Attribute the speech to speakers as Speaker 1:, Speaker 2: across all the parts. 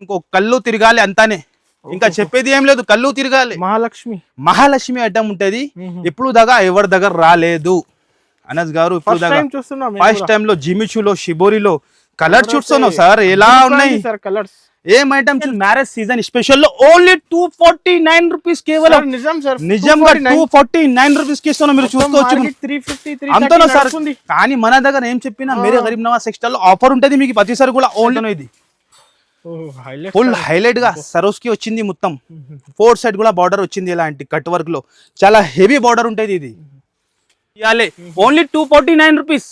Speaker 1: ఇంకో కళ్ళు తిరగాలి అంతానే, ఇంకా చెప్పేది ఏం లేదు, కళ్ళు తిరగాలి. మహాలక్ష్మి ఐటమ్ ఉంటది, ఇప్పుడు దాకా ఎవరి దగ్గర రాలేదు అనస్ గారు. ఇప్పుడు దాకా ఫస్ట్ టైం లో జిమిచూలో షిబోరిలో కలర్ చూస్తున్నావు సార్, ఎలా ఉన్నాయి
Speaker 2: కలర్స్.
Speaker 1: ఏం ఐటమ్స్ మ్యారేజ్ సీజన్ స్పెషల్ లో ఓన్లీ 249 రూపీస్ కేవలం. నిజంగా 249 రూపీస్ కి ఇస్తున్నాం, మీరు చూసుకోవచ్చు అంతనో సార్. కానీ మన దగ్గర ఏం చెప్పినా మేరే గరీబ్ నవాజ్ టెక్స్టైల్ లో ఆఫర్ ఉంటది మీకు ప్రతిసారి కూడా. ఓన్లీ ఇది ఫుల్ హైలైట్ గా సరోస్కి వచ్చింది, మొత్తం 4 సైడ్ కూడా బార్డర్ వచ్చింది ఇలాంటి కట్ వర్క్ లో, చాలా హెవీ బార్డర్ ఉంటది ఇది. ఓన్లీ 249 రూపీస్,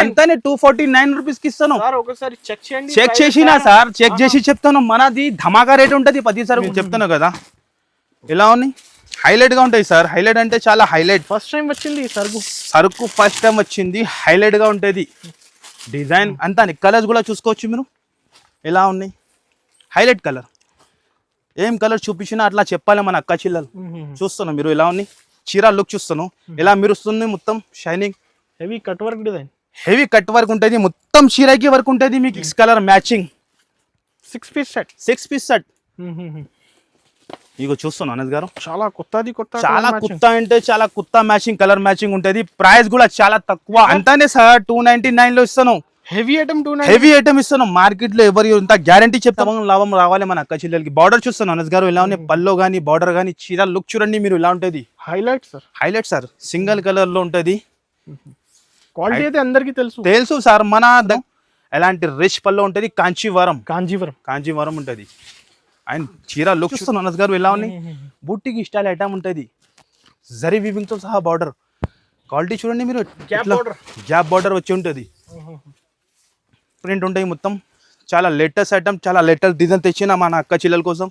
Speaker 1: అంతానే 249 రూపీస్ కి ఇస్తాను. చెక్ చేసినా సార్, చెక్ చేసి చెప్తాను, మనది ధమాకా రేట్ ఉంటది ప్రతిసారి చెప్తాను కదా. ఎలా ఉన్నాయి, హైలైట్ గా ఉంటాయి సార్. హైలైట్ అంటే చాలా హైలైట్.
Speaker 2: ఫస్ట్ టైం వచ్చింది
Speaker 1: సరుకు ఫస్ట్ టైం వచ్చింది, హైలైట్ గా ఉంటది డిజైన్ అంతా. కలర్స్ కూడా చూసుకోవచ్చు మీరు, ఎలా ఉన్నాయి హైలైట్ కలర్. ఏం కలర్ చూపించినా అట్లా చెప్పాలి మన అక్క చెల్లెలు. చూస్తున్నాం మీరు ఎలా ఉన్నాయి, చీర లుక్ చూస్తాను ఎలా మెరుస్తుంది, మొత్తం shining
Speaker 2: heavy cut work design,
Speaker 1: heavy cut work ఉంటుంది, మొత్తం చీరకి వర్క్ ఉంటుంది మీకు. 6 కలర్ మ్యాచింగ్
Speaker 2: 6 పీస్ సెట్.
Speaker 1: ఇగో చూస్తున్నాను అనస్ గారు,
Speaker 2: చాలా కొత్తది,
Speaker 1: చాలా కొత్త అంటే చాలా కొత్త మ్యాచింగ్, కలర్ మ్యాచింగ్ ఉంటుంది. ప్రైస్ కూడా చాలా తక్కువ, అంతానే సార్ 299 లో ఇస్తాను.
Speaker 2: హెవీ ఐటమ్
Speaker 1: ఇస్తాను. మార్కెట్ లో ఎవరు ఇంత గ్యారంటీ చెప్తాము, లాభం రావాలి మన అక్క చెల్లెలకి. బార్డర్ చూస్తాను అనస్ గారు ఎలా ఉన్నాయి, పల్లో గానీ బార్డర్ గానీ చీర లుక్ చూడండి మీరు ఎలా ఉంటది. హైలైట్ సార్, సింగిల్ కలర్ లో ఉంటది.
Speaker 2: క్వాలిటీ అయితే అందరికి
Speaker 1: తెలుసు సార్. మన ఎలాంటి రిచ్ పల్లో ఉంటది, కాంచీవరం ఉంటది. అండ్ చీర లుక్ చూస్తాను అనస్ గారు ఎలా ఉన్నాయి, బుట్టికి స్టైల్ ఐటమ్ ఉంటది, జరీ వీవింగ్ తో సహా బార్డర్. క్వాలిటీ చూడండి మీరు, గ్యాప్ బార్డర్ వచ్చి ఉంటది, ప్రింట్ ఉంటాయి మొత్తం. చాలా లేటెస్ట్ ఐటమ్, చాలా లేటెస్ట్ డిజైన్ తెచ్చిన మన అక్క చిల్లల కోసం.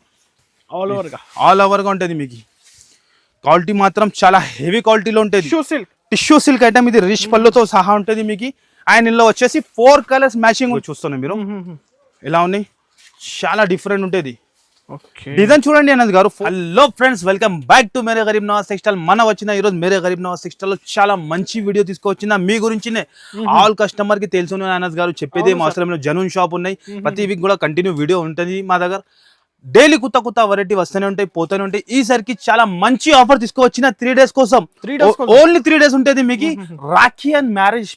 Speaker 1: ఆల్ ఓవర్ గా ఉంటుంది మీకు. క్వాలిటీ మాత్రం చాలా హెవీ క్వాలిటీలో ఉంటుంది. టిష్యూ సిల్క్ ఐటమ్ ఇది, రిచ్ పళ్ళుతో సహా ఉంటుంది మీకు. అండ్ ఇందులో వచ్చేసి 4 కలర్స్ మ్యాచింగ్ చూస్తున్నాం మీరు ఎలా ఉన్నాయి, చాలా డిఫరెంట్ ఉంటుంది డిజైన్ చూడండి అనస్ గారు. Hello friends, welcome back to Mere Garib Nawaz textile. మన వచ్చిన ఈరోజు మేరే గరీబ్ నవాజ్ టెక్స్టైల్ లో చాలా మంచి వీడియో తీసుకొచ్చిన మీ గురించినే. ఆల్ కస్టమర్ కి తెలుసు అనస్ గారు, చెప్పేది అవసరం లేదు. జనూన్ షాప్ ఉన్నాయి, ప్రతి వీక్ కూడా కంటిన్యూ వీడియో ఉంటుంది మా దగ్గర. డైలీ కొత్త వెరైటీ వస్తూనే ఉంటాయి, పోతూనే ఉంటాయి. ఈసారికి చాలా మంచి ఆఫర్ తీసుకువచ్చిన 3 డేస్ కోసం. ఓన్లీ 3 డేస్ ఉంటుంది మీకు. రాఖీ అండ్ మ్యారేజ్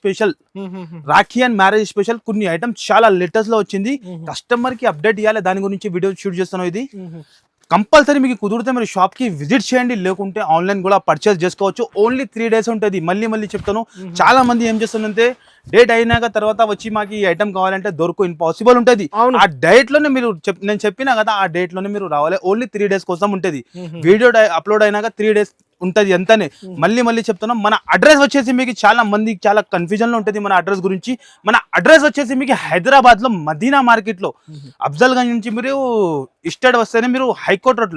Speaker 1: స్పెషల్ కొన్ని ఐటమ్ చాలా లేటెస్ట్ లో వచ్చింది. కస్టమర్ కి అప్డేట్ ఇవ్వాలి, దాని గురించి వీడియో షూట్ చేస్తున్నాం. ఇది కంపల్సరీ మీకు కుదిరితే మీరు షాప్ కి విజిట్ చేయండి, లేకుంటే ఆన్లైన్ కూడా పర్చేస్ చేసుకోవచ్చు. ఓన్లీ 3 డేస్ ఉంటుంది. మళ్ళీ చెప్తాను, చాలా మంది ఏం చేస్తారంటే డేట్ అయినాక తర్వాత వచ్చి మాకు ఈ ఐటమ్ కావాలంటే దొరకు ఇంపాసిబుల్ ఉంటుంది. ఆ డేట్ లోనే మీరు నేను చెప్పినా కదా, ఆ డేట్ లోనే మీరు రావాలి. ఓన్లీ 3 డేస్ కోసం ఉంటుంది. వీడియో అప్లోడ్ అయినాక 3 డేస్ ఉంటది అంతనే. మళ్ళీ చెప్తున్నాం, మన అడ్రస్ వచ్చేసి మీకు చాలా మంది చాలా కన్ఫ్యూజన్ లో ఉంటుంది మన అడ్రస్ గురించి. మన అడ్రస్ వచ్చేసి మీకు హైదరాబాద్ లో మదీనా మార్కెట్ లో అఫ్జల్ గంజ్ నుంచి మీరు ఇస్టేట్ వస్తేనే మీరు హైకోర్ట్ రోడ్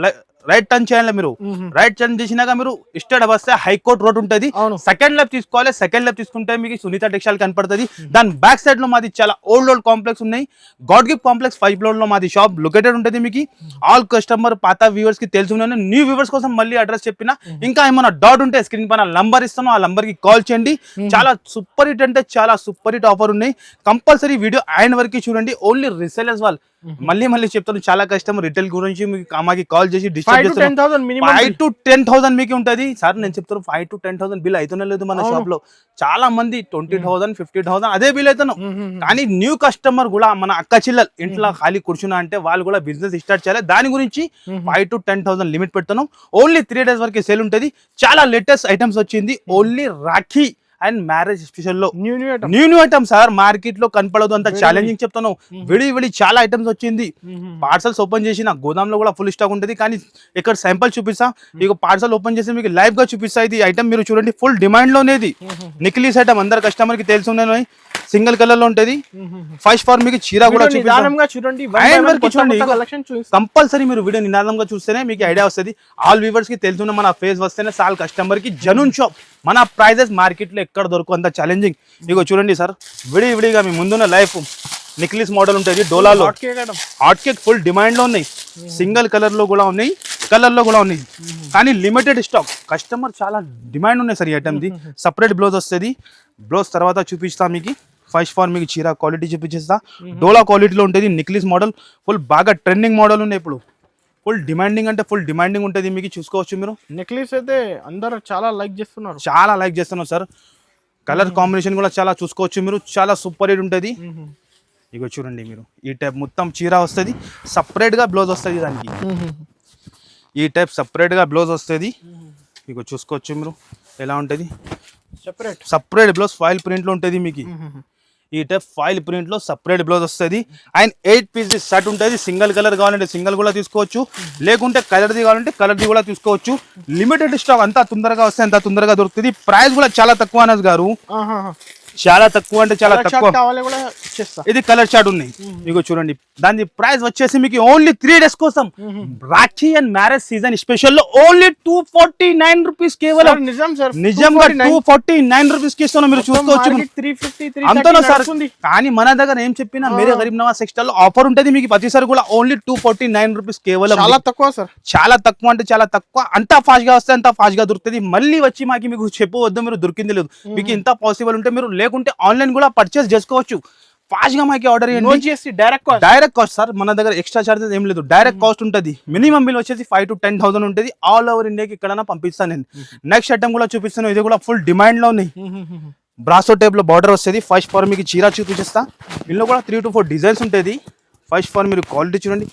Speaker 1: రైట్ టర్న్ చేయాలి. మీరు రైట్ టర్న్ చేసినాక మీరు ఇస్టేట్ వస్తే హైకోర్ట్ రోడ్ ఉంటుంది. సెకండ్ లెఫ్ట్ తీసుకోవాలి. సెకండ్ లెఫ్ట్ తీసుకుంటే మీకు సునీత టెక్స్టైల్ కనపడుతుంది. దాని బ్యాక్ సైడ్ లో మాది చాలా ఓల్డ్ కాంప్లెక్స్ ఉన్నాయి. God gift complex 5th floor లో మాది షాప్ లొకేటెడ్ ఉంటుంది. మీకు ఆల్ కస్టమర్ పాత వ్యూవర్స్ కి తెలుసు, న్యూ వ్యూవర్స్ కోసం మళ్ళీ అడ్రస్ చెప్పిన. ఇంకా ఏమైనా డౌట్ ఉంటే స్క్రీన్ పైన నంబర్ ఇస్తాను, ఆ నంబర్ కి కాల్ చేయండి. చాలా సూపర్ హిట్ అంటే చాలా సూపర్ హిట్ ఆఫర్ ఉన్నాయి. కంపల్సరీ వీడియో ఆయన వరకు చూడండి. ఓన్లీ రీసెలర్స్ వాళ్ళు మళ్ళీ చెప్తాను, చాలా కష్టం రిటైల్ గురించి మాకు కాల్ చేసి డిస్టర్బ్ చేస్తాను. 5 to 10,000 మీకు ఉంటుంది సార్. నేను చెప్తాను 5 to 10,000 బిల్ అవుతూనే లేదు మన షాప్ లో. చాలా మంది 20,000 50,000 అదే బిల్ అవుతాను. కానీ న్యూ కస్టమర్ కూడా మన అక్క చిల్లలు ఇంట్లో ఖాళీ కూర్చున్నా అంటే వాళ్ళు కూడా బిజినెస్ స్టార్ట్ చేయాలి. దాని గురించి 5 to 10,000 లిమిట్ పెడతాను. ఓన్లీ 3 డేస్ వరకు సేల్ ఉంటుంది. చాలా లేటెస్ట్ ఐటమ్స్ వచ్చింది. Only Rakhi and marriage special లో న్యూ ఐటమ్ సార్. మార్కెట్ లో కనపడదు, అంత ఛాలెంజింగ్ చెప్తాను. విడి చాలా ఐటమ్స్ వచ్చింది. పార్సల్స్ ఓపెన్ చేసిన గోదాం లో కూడా ఫుల్ స్టాక్ ఉంటుంది. కానీ ఇక్కడ శాంపుల్ చూపిస్తా, మీకు పార్సల్ ఓపెన్ చేసి మీకు లైవ్ గా చూపిస్తా. ఇది ఐటమ్ మీరు చూడండి, ఫుల్ డిమాండ్ లోనేది నిక్లీస్ ఐటమ్. అందరు కస్టమర్ కి తెలుసు, సింగిల్ కలర్ లో ఉంటది. ఫస్ట్ ఫార్ మీకు చీర కూడా చూడండి. కంపల్సరీ మీరు వీడియో నినాదంగా చూస్తేనే మీకు ఐడియా వస్తుంది. ఆల్ వ్యూవర్స్ కి తెలుసు, మన ఫేస్ వస్తేనే సాల్ కస్టమర్ కి. జనూన్ షాప్ మన ప్రైజెస్ మార్కెట్ లో ఎక్కడ దొరకు అంత ఛాలెంజింగ్. ఇగో చూడండి సార్, విడిగా మీ ముందున్న లైఫ్ నెక్లెస్ మోడల్ ఉంటుంది. డోలాలో హాట్ కేక్ ఫుల్ డిమాండ్ లో ఉన్నాయి. సింగిల్ కలర్ లో కూడా ఉన్నాయి, కానీ లిమిటెడ్ స్టాక్. కస్టమర్ చాలా డిమాండ్ ఉన్నాయి సార్ ఈ ఐటమ్ ది. సపరేట్ బ్లౌజ్ వస్తుంది. బ్లౌజ్ తర్వాత చూపిస్తా మీకు. ఫస్ట్ ఫార్ మీకు చీర క్వాలిటీ చూపించేస్తా. డోలా క్వాలిటీలో ఉంటుంది, నిక్లిస్ మోడల్ ఫుల్ బాగా ట్రెండింగ్ మోడల్ ఉన్నాయి ఇప్పుడు. ఫుల్ డిమాండింగ్ అంటే ఫుల్ డిమాండింగ్ ఉంటుంది మీకు, చూసుకోవచ్చు మీరు.
Speaker 2: నెక్లెస్ అయితే అందరూ చాలా లైక్ చేస్తున్నారు,
Speaker 1: చాలా లైక్ చేస్తున్నారు సార్. కలర్ కాంబినేషన్ కూడా చాలా చూసుకోవచ్చు మీరు, చాలా సూపర్ హిట్ ఉంటుంది. ఇగో చూడండి మీరు, ఈ టైప్ మొత్తం చీర వస్తుంది, సపరేట్గా బ్లౌజ్ వస్తుంది దానికి. ఈ టైప్ సపరేట్గా బ్లౌజ్ వస్తుంది, ఇగో చూసుకోవచ్చు మీరు ఎలా ఉంటుంది. సపరేట్ బ్లౌజ్ ఫాయిల్ ప్రింట్లో ఉంటుంది మీకు. ఈ టైప్ ఫాయిల్ ప్రింట్లో సపరేట్ బ్లౌజ్ వస్తుంది. అండ్ 8 పీస్ షర్ట్ ఉంటుంది. సింగిల్ కలర్ కావాలంటే సింగిల్ కూడా తీసుకోవచ్చు, లేకుంటే కలర్ది కావాలంటే కలర్ది కూడా తీసుకోవచ్చు. లిమిటెడ్ స్టాక్, అంతా తొందరగా వస్తే అంత తొందరగా దొరుకుతుంది. ప్రైస్ కూడా చాలా తక్కువ అనస్ గారు, చాలా తక్కువ అంటే చాలా తక్కువ. ఇది కలర్ చార్ట్ ఉన్నాయి, మీకు చూడండి. దాని ప్రైస్ వచ్చేసి మీకు ఓన్లీ 3 days కోసం Rakhi and marriage season special లో ఓన్లీ 249 రూపీస్ కేవలం. నిజంగా 249 రూపీస్ కి ఇస్తున్నాం, మీరు చూసుకోవచ్చు. అంతలో సార్, కానీ మన దగ్గర ఏం చెప్పినా మేరే గరీబ్ నవాజ్ టెక్స్టైల్ లో ఆఫర్ ఉంటుంది మీకు ప్రతిసారి కూడా. ఓన్లీ 249 రూపీస్ కేవలం,
Speaker 2: చాలా తక్కువ సార్,
Speaker 1: చాలా తక్కువ అంటే చాలా తక్కువ. అంత ఫాస్ట్ గా వస్తే అంత ఫాస్ట్ గా దొరుకుతుంది. మళ్ళీ వచ్చి మాకు మీకు చెప్పవద్దు మీరు దొరికింది లేదు. మీకు ఇంత పాసిబుల్ ఉంటే మీరు, లేకుంటే ఆన్లైన్ కూడా పర్చేస్ చేసుకోవచ్చు. ఫాస్ట్ గా మాకు ఆర్డర్ చేయండి. డైరెక్ట్ కాస్ట్ సార్, మన దగ్గర ఎక్స్ట్రా చార్జెస్ ఏం లేదు, డైరెక్ట్ కాస్ట్ ఉంటుంది. మినిమం బిల్ వచ్చేసి 5,000 to 10,000 ఉంటుంది. ఆల్ ఓవర్ ఇండియాకి ఎక్కడైనా పంపిస్తాను నేను. నెక్స్ట్ ఐటమ్ కూడా చూపిస్తాను, ఇది కూడా ఫుల్ డిమాండ్ లో ఉన్నాయి. బ్రాసో టైప్ లో బార్డర్ వస్తుంది. ఫస్ట్ ఫార్ మీకు చీర చూపించేస్తా. ఇందులో కూడా 3 to 4 డిజైన్స్ ఉంటుంది. ఫస్ట్ ఫార్ మీరు క్వాలిటీ చూడండి.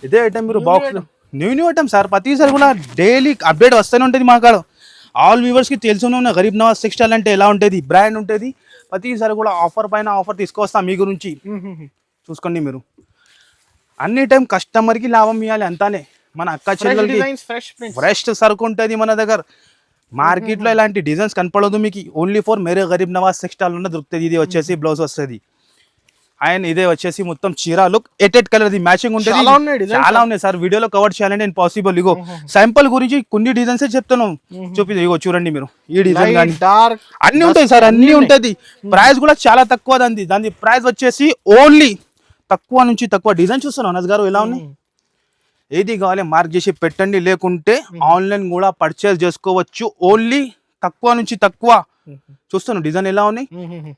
Speaker 1: ఇదే ఐటమ్ మీరు బాక్స్ లో న్యూ ఐటమ్ సార్, ప్రతిసారి కూడా డైలీ అప్డేట్ వస్తూనే ఉంటుంది మా కాడ. ఆల్ వ్యూవర్స్ కి తెలుసునే ఉన్న గరీబ్ నవాజ్ టెక్స్టైల్ అంటే ఎలా ఉంటుంది, బ్రాండ్ ఉంటుంది. ప్రతిసారి కూడా ఆఫర్ పైన ఆఫర్ తీసుకొస్తా మీ గురించి. చూసుకోండి మీరు, అన్ని టైం కస్టమర్ కి లాభం ఇవ్వాలి అంతానే. మన అక్క చెల్లెలకి ఫ్రెష్ సరుకు ఉంటుంది మన దగ్గర. మార్కెట్ లో ఇలాంటి డిజైన్స్ కనపడదు మీకు. Only for Mere Garib Nawaz textile ఉన్న దొరుకుతుంది. ఇది వచ్చేసి బ్లౌజ్ వస్తుంది. అండ్ ఇదే వచ్చేసి మొత్తం చీర లుక్ 8 కలర్ మ్యాచింగ్ ఉంటుంది. చాలా ఉన్నాయి సార్, వీడియోలో కవర్ చేయాలంటే ఇంపాసిబుల్. ఇగో శాంపుల్ గురించి కొన్ని డిజైన్స్ చెప్తాను, చూపి. ఇగో చూడండి మీరు, ఈ డిజైన్ కానీ అన్ని ఉంటాయి సార్, అన్ని ఉంటుంది. ప్రైస్ కూడా చాలా తక్కువ. దాని ప్రైస్ వచ్చేసి ఓన్లీ తక్కువ నుంచి తక్కువ. డిజైన్ చూస్తున్నాను అనస్ గారు ఎలా ఉన్నాయి. ఏది కావాలి మార్క్ చేసి పెట్టండి, లేకుంటే ఆన్లైన్ కూడా పర్చేస్ చేసుకోవచ్చు. ఓన్లీ తక్కువ నుంచి తక్కువ. చూస్తాను డిజైన్ ఎలా ఉన్నాయి.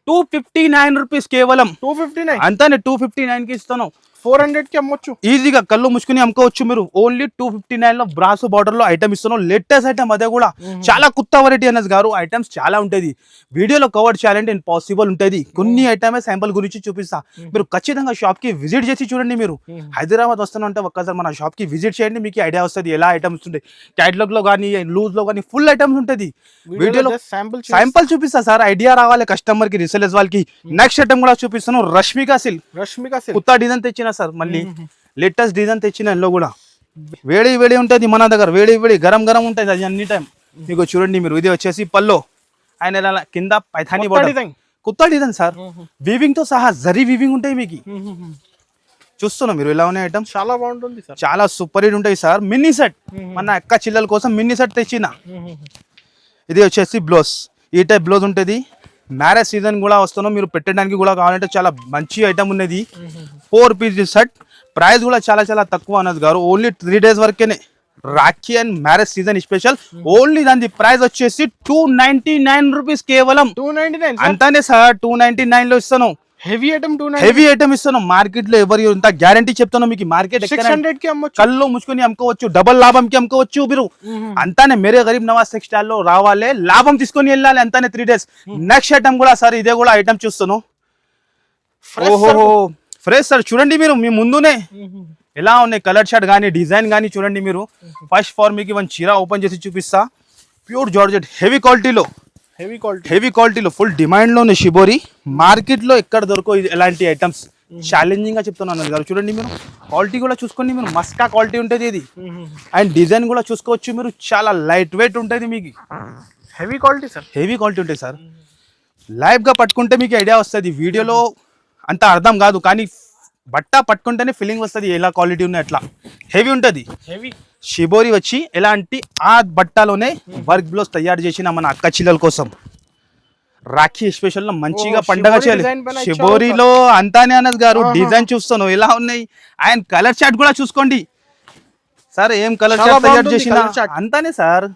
Speaker 1: 259 రూపీస్ కేవలం. 259 అంతానే, 259 కి ఇస్తాను.
Speaker 2: 400 కి అమ్మొచ్చు
Speaker 1: ఈజీగా, కళ్ళు ముసుకుని అమ్ముకోవచ్చు మీరు. ఓన్లీ 259 లో బ్రాసో బార్డర్ లో ఐటమ్ ఇస్తున్నాం. లేటెస్ట్ ఐటమ్ అదే కూడా, చాలా కొత్త వెరైటీ అనస్ గారు. ఐటమ్స్ చాలా ఉంటుంది, వీడియోలో కవర్ చేయాలంటే ఇంపాసిబుల్ ఉంటుంది. కొన్ని ఐటమే శాంపుల్ గురించి చూపిస్తా. మీరు ఖచ్చితంగా షాప్ కి విజిట్ చేసి చూడండి. మీరు హైదరాబాద్ వస్తున్నా అంటే ఒక్కసారి మన షాప్ కి విజిట్ చేయండి, మీకు ఐడియా వస్తుంది ఎలా ఐటమ్స్ ఉంటాయి. క్యాటలాగ్ లో కానీ లూజ్ లో కానీ ఫుల్ ఐటమ్స్ ఉంటుంది. వీడియోలో శాంపుల్ చూపిస్తా సార్, ఐడియా రావాలి కస్టమర్ కి, రిసెలర్స్ వాళ్ళకి. నెక్స్ట్ ఐటమ్ కూడా చూపిస్తాను, రష్మికా సిల్క్. కొత్త డిజైన్ తెచ్చిన సార్, మళ్ళీ లేటెస్ట్ డిజైన్ తెచ్చిన. ఇందులో కూడా వేడి వేడి ఉంటుంది మన దగ్గర, వేడి వేడి గరం గరం ఉంటుంది అది అన్ని టైం. మీకు చూడండి మీరు, ఇది వచ్చేసి పల్లో. ఆయన కింద పైథానీ బార్డర్, కొత్త డిజైన్ సార్. వీవింగ్ తో సహా జరీ వీవింగ్ ఉంటాయి మీకు. చూస్తున్నాం మీరు ఎలా ఉన్నాయి ఐటమ్.
Speaker 2: చాలా బాగుంటుంది సార్,
Speaker 1: చాలా సూపర్ హిట్ ఉంటాయి సార్. మినీ సెట్, మన అక్క చిల్లల కోసం మినీ సెట్ తెచ్చిన. ఇది వచ్చేసి బ్లౌజ్, ఈ టైప్ బ్లౌజ్ ఉంటుంది. మ్యారేజ్ సీజన్ కూడా వస్తున్నాం, మీరు పెట్టడానికి కూడా కావాలంటే చాలా మంచి ఐటమ్ ఉన్నది. 4 పీస్ షర్ట్. ప్రైస్ కూడా చాలా చాలా తక్కువ అనస్ గారు. ఓన్లీ 3 days వరకేనే. Rakhi and marriage season special. Only దాని ప్రైస్ వచ్చేసి 299 రూపీస్ కేవలం. 299 అంతానే సార్, 299 లో ఇస్తాను.
Speaker 2: హెవీ ఐటమ్
Speaker 1: ఇస్తాను. మార్కెట్ లో ఎవరు ఇంత గ్యారంటీ చెప్తాను మీకు. మార్కెట్
Speaker 2: 600 కి అమ్మొచ్చు,
Speaker 1: కళ్ళు ముసుకొని అమ్ముకోవచ్చు, డబల్ లాభం కి అమ్ముకోవచ్చు మీరు. అంతానే మేరే గరీబ్ నవాజ్ టెక్స్టైల్ లో రావాలి, లాభం తీసుకొని వెళ్ళాలి అంతానే. 3 days. నెక్స్ట్ ఐటమ్ కూడా సార్, ఇదే కూడా ఐటమ్ చూస్తాను. ఓహో ఫ్రెష్ సార్, చూడండి మీరు మీ ముందునే ఎలా ఉన్నాయి. కలర్ షర్ట్ కానీ డిజైన్ కానీ చూడండి మీరు. ఫస్ట్ ఫార్ మీకు వన్ చీర ఓపెన్ చేసి చూపిస్తా. ప్యూర్ జార్జెట్ హెవీ క్వాలిటీలో ఫుల్ డిమాండ్ లో ఉన్నాయి. షిబోరి మార్కెట్ లో ఎక్కడ దొరకవు ఇలాంటి ఐటమ్స్. ఛాలెంజింగ్ గా చెప్తున్నాను గారు. చూడండి మీరు, క్వాలిటీ కూడా చూసుకోండి మీరు, మస్కా క్వాలిటీ ఉంటుంది ఇది. అండ్ డిజైన్ కూడా చూసుకోవచ్చు మీరు, చాలా లైట్ వెయిట్ ఉంటుంది మీకు.
Speaker 2: హెవీ క్వాలిటీ ఉంటుంది సార్.
Speaker 1: లైవ్ గా పట్టుకుంటే మీకు ఐడియా వస్తుంది, వీడియోలో అంత అర్థం కాదు, కానీ బట్ట పట్టుకుంటేనే ఫీలింగ్ వస్తుంది ఎలా క్వాలిటీ ఉన్నాయి. అట్లా హెవీ ఉంటుంది. షిబోరి వచ్చి ఎలాంటి ఆ బట్టలోనే వర్క్ బ్లౌజ్ తయారు చేసిన మన అక్క చిల్లల కోసం. రాఖీ స్పెషల్ లో మంచిగా పండగ చేయాలి. షిబోరిలో అంతానే అనస్ గారు. డిజైన్ చూస్తాను ఎలా ఉన్నాయి. అండ్ కలర్ చార్ట్ కూడా చూసుకోండి సార్. ఏం కలర్ చార్ట్ తయారు చేసిన అంతానే సార్.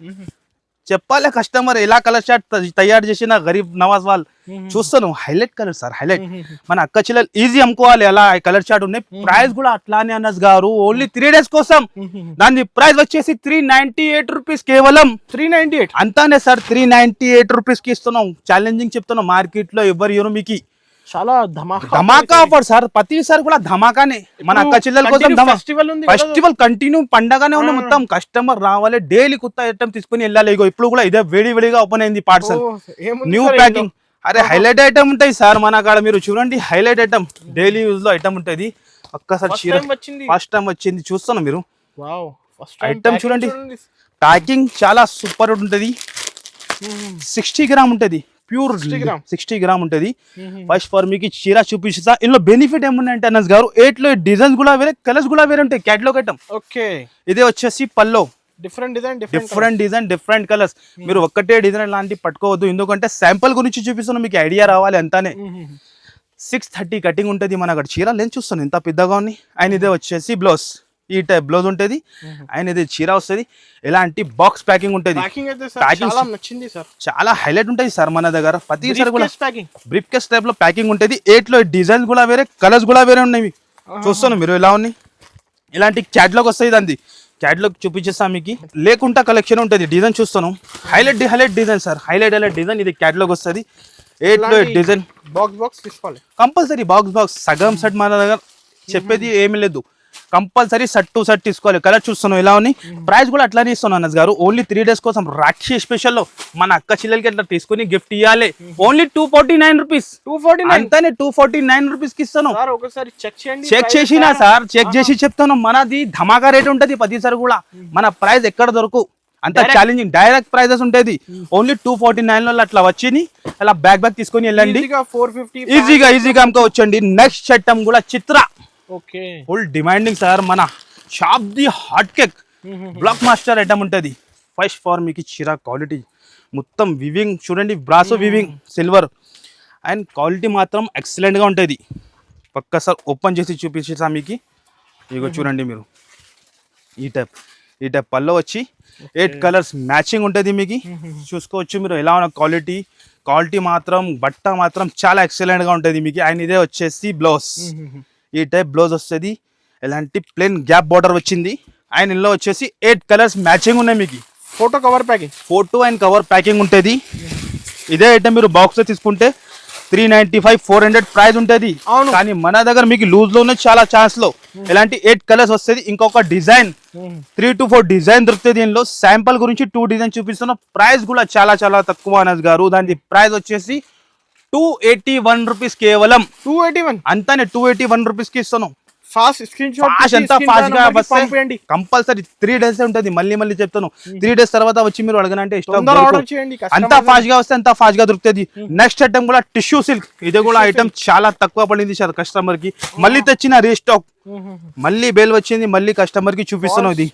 Speaker 1: చెప్పాలి కస్టమర్ ఎలా కలర్ చార్ట్ తయారు చేసిన గరీబ్ నవాజ్ వాళ్ళు చూస్తాను హైలైట్ కలర్ సార్ హైలైట్ మన అక్క చెల్లెలు ఈజీ అమ్ముకోవాలి అలా కలర్ చార్ట్ ఉన్నాయి ప్రైస్ కూడా అట్లానే అన్నస్ గారు ఓన్లీ 3 days కోసం దాని ప్రైస్ వచ్చేసి 398 రూపీస్ కేవలం
Speaker 2: 398
Speaker 1: అంతానే సార్ 398 రూపీస్ కి ఇస్తున్నాం ఛాలెంజింగ్ చెప్తున్నాం మార్కెట్ లో ఎవరు ఇవ్వరు మీకు
Speaker 2: చాలా
Speaker 1: ధమాకా ఆఫర్ సార్ ప్రతిసారి కూడా ధమాకానే మన అక్క చెల్లెల కోసం ఫెస్టివల్ కంటిన్యూ పండగానే ఉన్న మొత్తం కస్టమర్ రావాలి డైలీ కొత్త ఐటమ్ తీసుకుని వెళ్ళాలి ఇగో ఇప్పుడు కూడా ఇదే వేడిగా ఓపెన్ అయింది పార్సల్ న్యూ ప్యాకింగ్ అరే హైలైట్ ఐటమ్ ఉంటాయి సార్ మన కాడ మీరు చూడండి హైలైట్ ఐటమ్ డైలీ యూజ్ లో ఐటమ్ ఉంటుంది ఒక్కసారి చీర ఫస్ట్ టైం వచ్చింది చూస్తాను మీరు ఐటమ్ చూడండి ప్యాకింగ్ చాలా సూపర్ ఉంటుంది 60 గ్రామ్ ఉంటుంది ప్యూర్ 60 గ్రామ్ ఉంటుంది ఫస్ట్ ఫర్ మీకు చీర చూపిస్తా ఇందులో బెనిఫిట్ ఏమున్నాయంటే అన్నస్ గారు 8 లో డిజైన్స్ కూడా వేరే కలర్స్ కూడా వేరే ఉంటాయి క్యాటలాగ్ ఐటమ్
Speaker 2: ఓకే
Speaker 1: ఇదే వచ్చేసి పల్లో
Speaker 2: డిఫరెంట్
Speaker 1: డిజైన్ డిఫరెంట్ కలర్స్ మీరు ఒక్కటే డిజైన్ లాంటి పట్టుకోవద్దు ఎందుకంటే శాంపుల్ గురించి చూపిస్తున్నా మీకు ఐడియా రావాలి అంతానే 630 కటింగ్ ఉంటుంది మన అక్కడ చీర లెన్స్ చూస్తాను ఎంత పెద్దగా ఉంది అండ్ ఇదే వచ్చేసి బ్లౌజ్ ఈ టైప్ బ్లౌజ్ ఉంటుంది అండ్ ఇది చీర వస్తుంది ఇలాంటి బాక్స్ ప్యాకింగ్ ఉంటుంది చాలా హైలైట్ ఉంటుంది సార్ మన దగ్గర ప్రతిసారి కూడా బ్రీఫ్ కేస్ టైప్ లో ప్యాకింగ్ ఉంటుంది 8 లో డిజైన్స్ కూడా వేరే కలర్స్ కూడా వేరే ఉన్నాయి చూస్తాను మీరు ఎలా ఉన్నాయి ఇలాంటి క్యాటలాగ్ వస్తుంది దాన్ని క్యాటలాగ్ చూపించేస్తా మీకు లేకుండా కలెక్షన్ ఉంటుంది డిజైన్ చూస్తాను highlight design sir highlight design ఇది క్యాటలాగ్ వస్తుంది 8 లో డిజైన్
Speaker 2: బాక్స్ తీసుకోవాలి
Speaker 1: కంపల్సరీ బాక్స్ సగం సెట్ మన దగ్గర చెప్పేది ఏమీ లేదు కంపల్సరీ సెట్ టు సెట్ తీసుకోవాలి కలర్ చూస్తున్నాం ఎలా ఉంది ప్రైస్ కూడా అట్లానే ఇస్తున్నాను అన్నస్ గారు ఓన్లీ 3 days కోసం రాఖీ స్పెషల్ లో మన అక్క చెల్లెలకి అట్లా తీసుకుని గిఫ్ట్ ఇవ్వాలి ఓన్లీ 249 రూపీస్ అంతానే 249 రూపీస్ కి ఇస్తాను చెక్ చేసినా సార్ చెక్ చేసి చెప్తాను మనది ధమాకా రేట్ ఉంటది ప్రతిసారి కూడా మన ప్రైస్ ఎక్కడ దొరకు అంత ఛాలెంజింగ్ డైరెక్ట్ ప్రైజెస్ ఉంటుంది ఓన్లీ 249 లో అట్లా వచ్చింది అలా బ్యాగ్ తీసుకొని వెళ్ళండి ఈజీగా అమ్ముకోవచ్చండి నెక్స్ట్ ఐటమ్ కూడా చిత్ర ఫుల్ డిమాండింగ్ సార్ మన షాప్ ది hot cake blockbuster item ఉంటుంది ఫస్ట్ ఫార్ మీకు చీర క్వాలిటీ మొత్తం వివింగ్ చూడండి బ్రాసో వివింగ్ సిల్వర్ అండ్ క్వాలిటీ మాత్రం ఎక్సలెంట్ గా ఉంటుంది పక్క సార్ ఓపెన్ చేసి చూపించేసా మీకు ఇగో చూడండి మీరు ఈ టైప్ పల్లో వచ్చి 8 కలర్స్ మ్యాచింగ్ ఉంటుంది మీకు చూసుకోవచ్చు మీరు ఎలా ఉన్న క్వాలిటీ మాత్రం బట్ట మాత్రం చాలా ఎక్సలెంట్ గా ఉంటుంది మీకు అండ్ ఇదే వచ్చేసి బ్లౌజ్ ఈ టైప్ బ్లౌజ్ వస్తుంది ఇలాంటి ప్లెయిన్ గ్యాప్ బార్డర్ వచ్చింది అండ్ ఇందులో వచ్చేసి 8 కలర్స్ మ్యాచింగ్ ఉన్నాయి మీకు ఫోటో అండ్ కవర్ ప్యాకింగ్ ఉంటుంది ఇదే ఐటమ్ మీరు బాక్స్ తీసుకుంటే 395 400 ప్రైస్ ఉంటుంది కానీ మన దగ్గర మీకు లూజ్ లోనే చాలా ఛాన్స్ లో ఇలాంటి 8 కలర్స్ వస్తుంది ఇంకొక డిజైన్ 3 to 4 డిజైన్ దొరుకుతుంది దీనిలో శాంపుల్ గురించి 2 డిజైన్ చూపిస్తున్నా ప్రైస్ కూడా చాలా తక్కువ అనస్ గారు దాని ప్రైస్ వచ్చేసి 281 రూపీస్ కేవలం 281 అంతానే 281 రూపీస్ కి ఇస్తాను
Speaker 2: ఫాస్ట్ స్క్రీన్ షాట్
Speaker 1: అంతా ఫాస్ట్ గా పంపండి కంపల్సరీ 3 days ఉంటుంది మళ్ళీ చెప్తాను 3 days తర్వాత వచ్చి మీరు అడగనంటే అంతా ఫాస్ట్ గా వస్తే అంతా ఫాస్ట్ గా దొరుకుతుంది నెక్స్ట్ ఐటమ్ కూడా టిష్యూ సిల్క్ ఇది కూడా ఐటమ్ చాలా తక్కువ పడింది సార్ కస్టమర్ కి మళ్ళీ తెచ్చిన రీస్టాక్ మళ్ళీ బేల్ వచ్చింది మళ్ళీ కస్టమర్ కి చూపిస్తున్నాం ఇది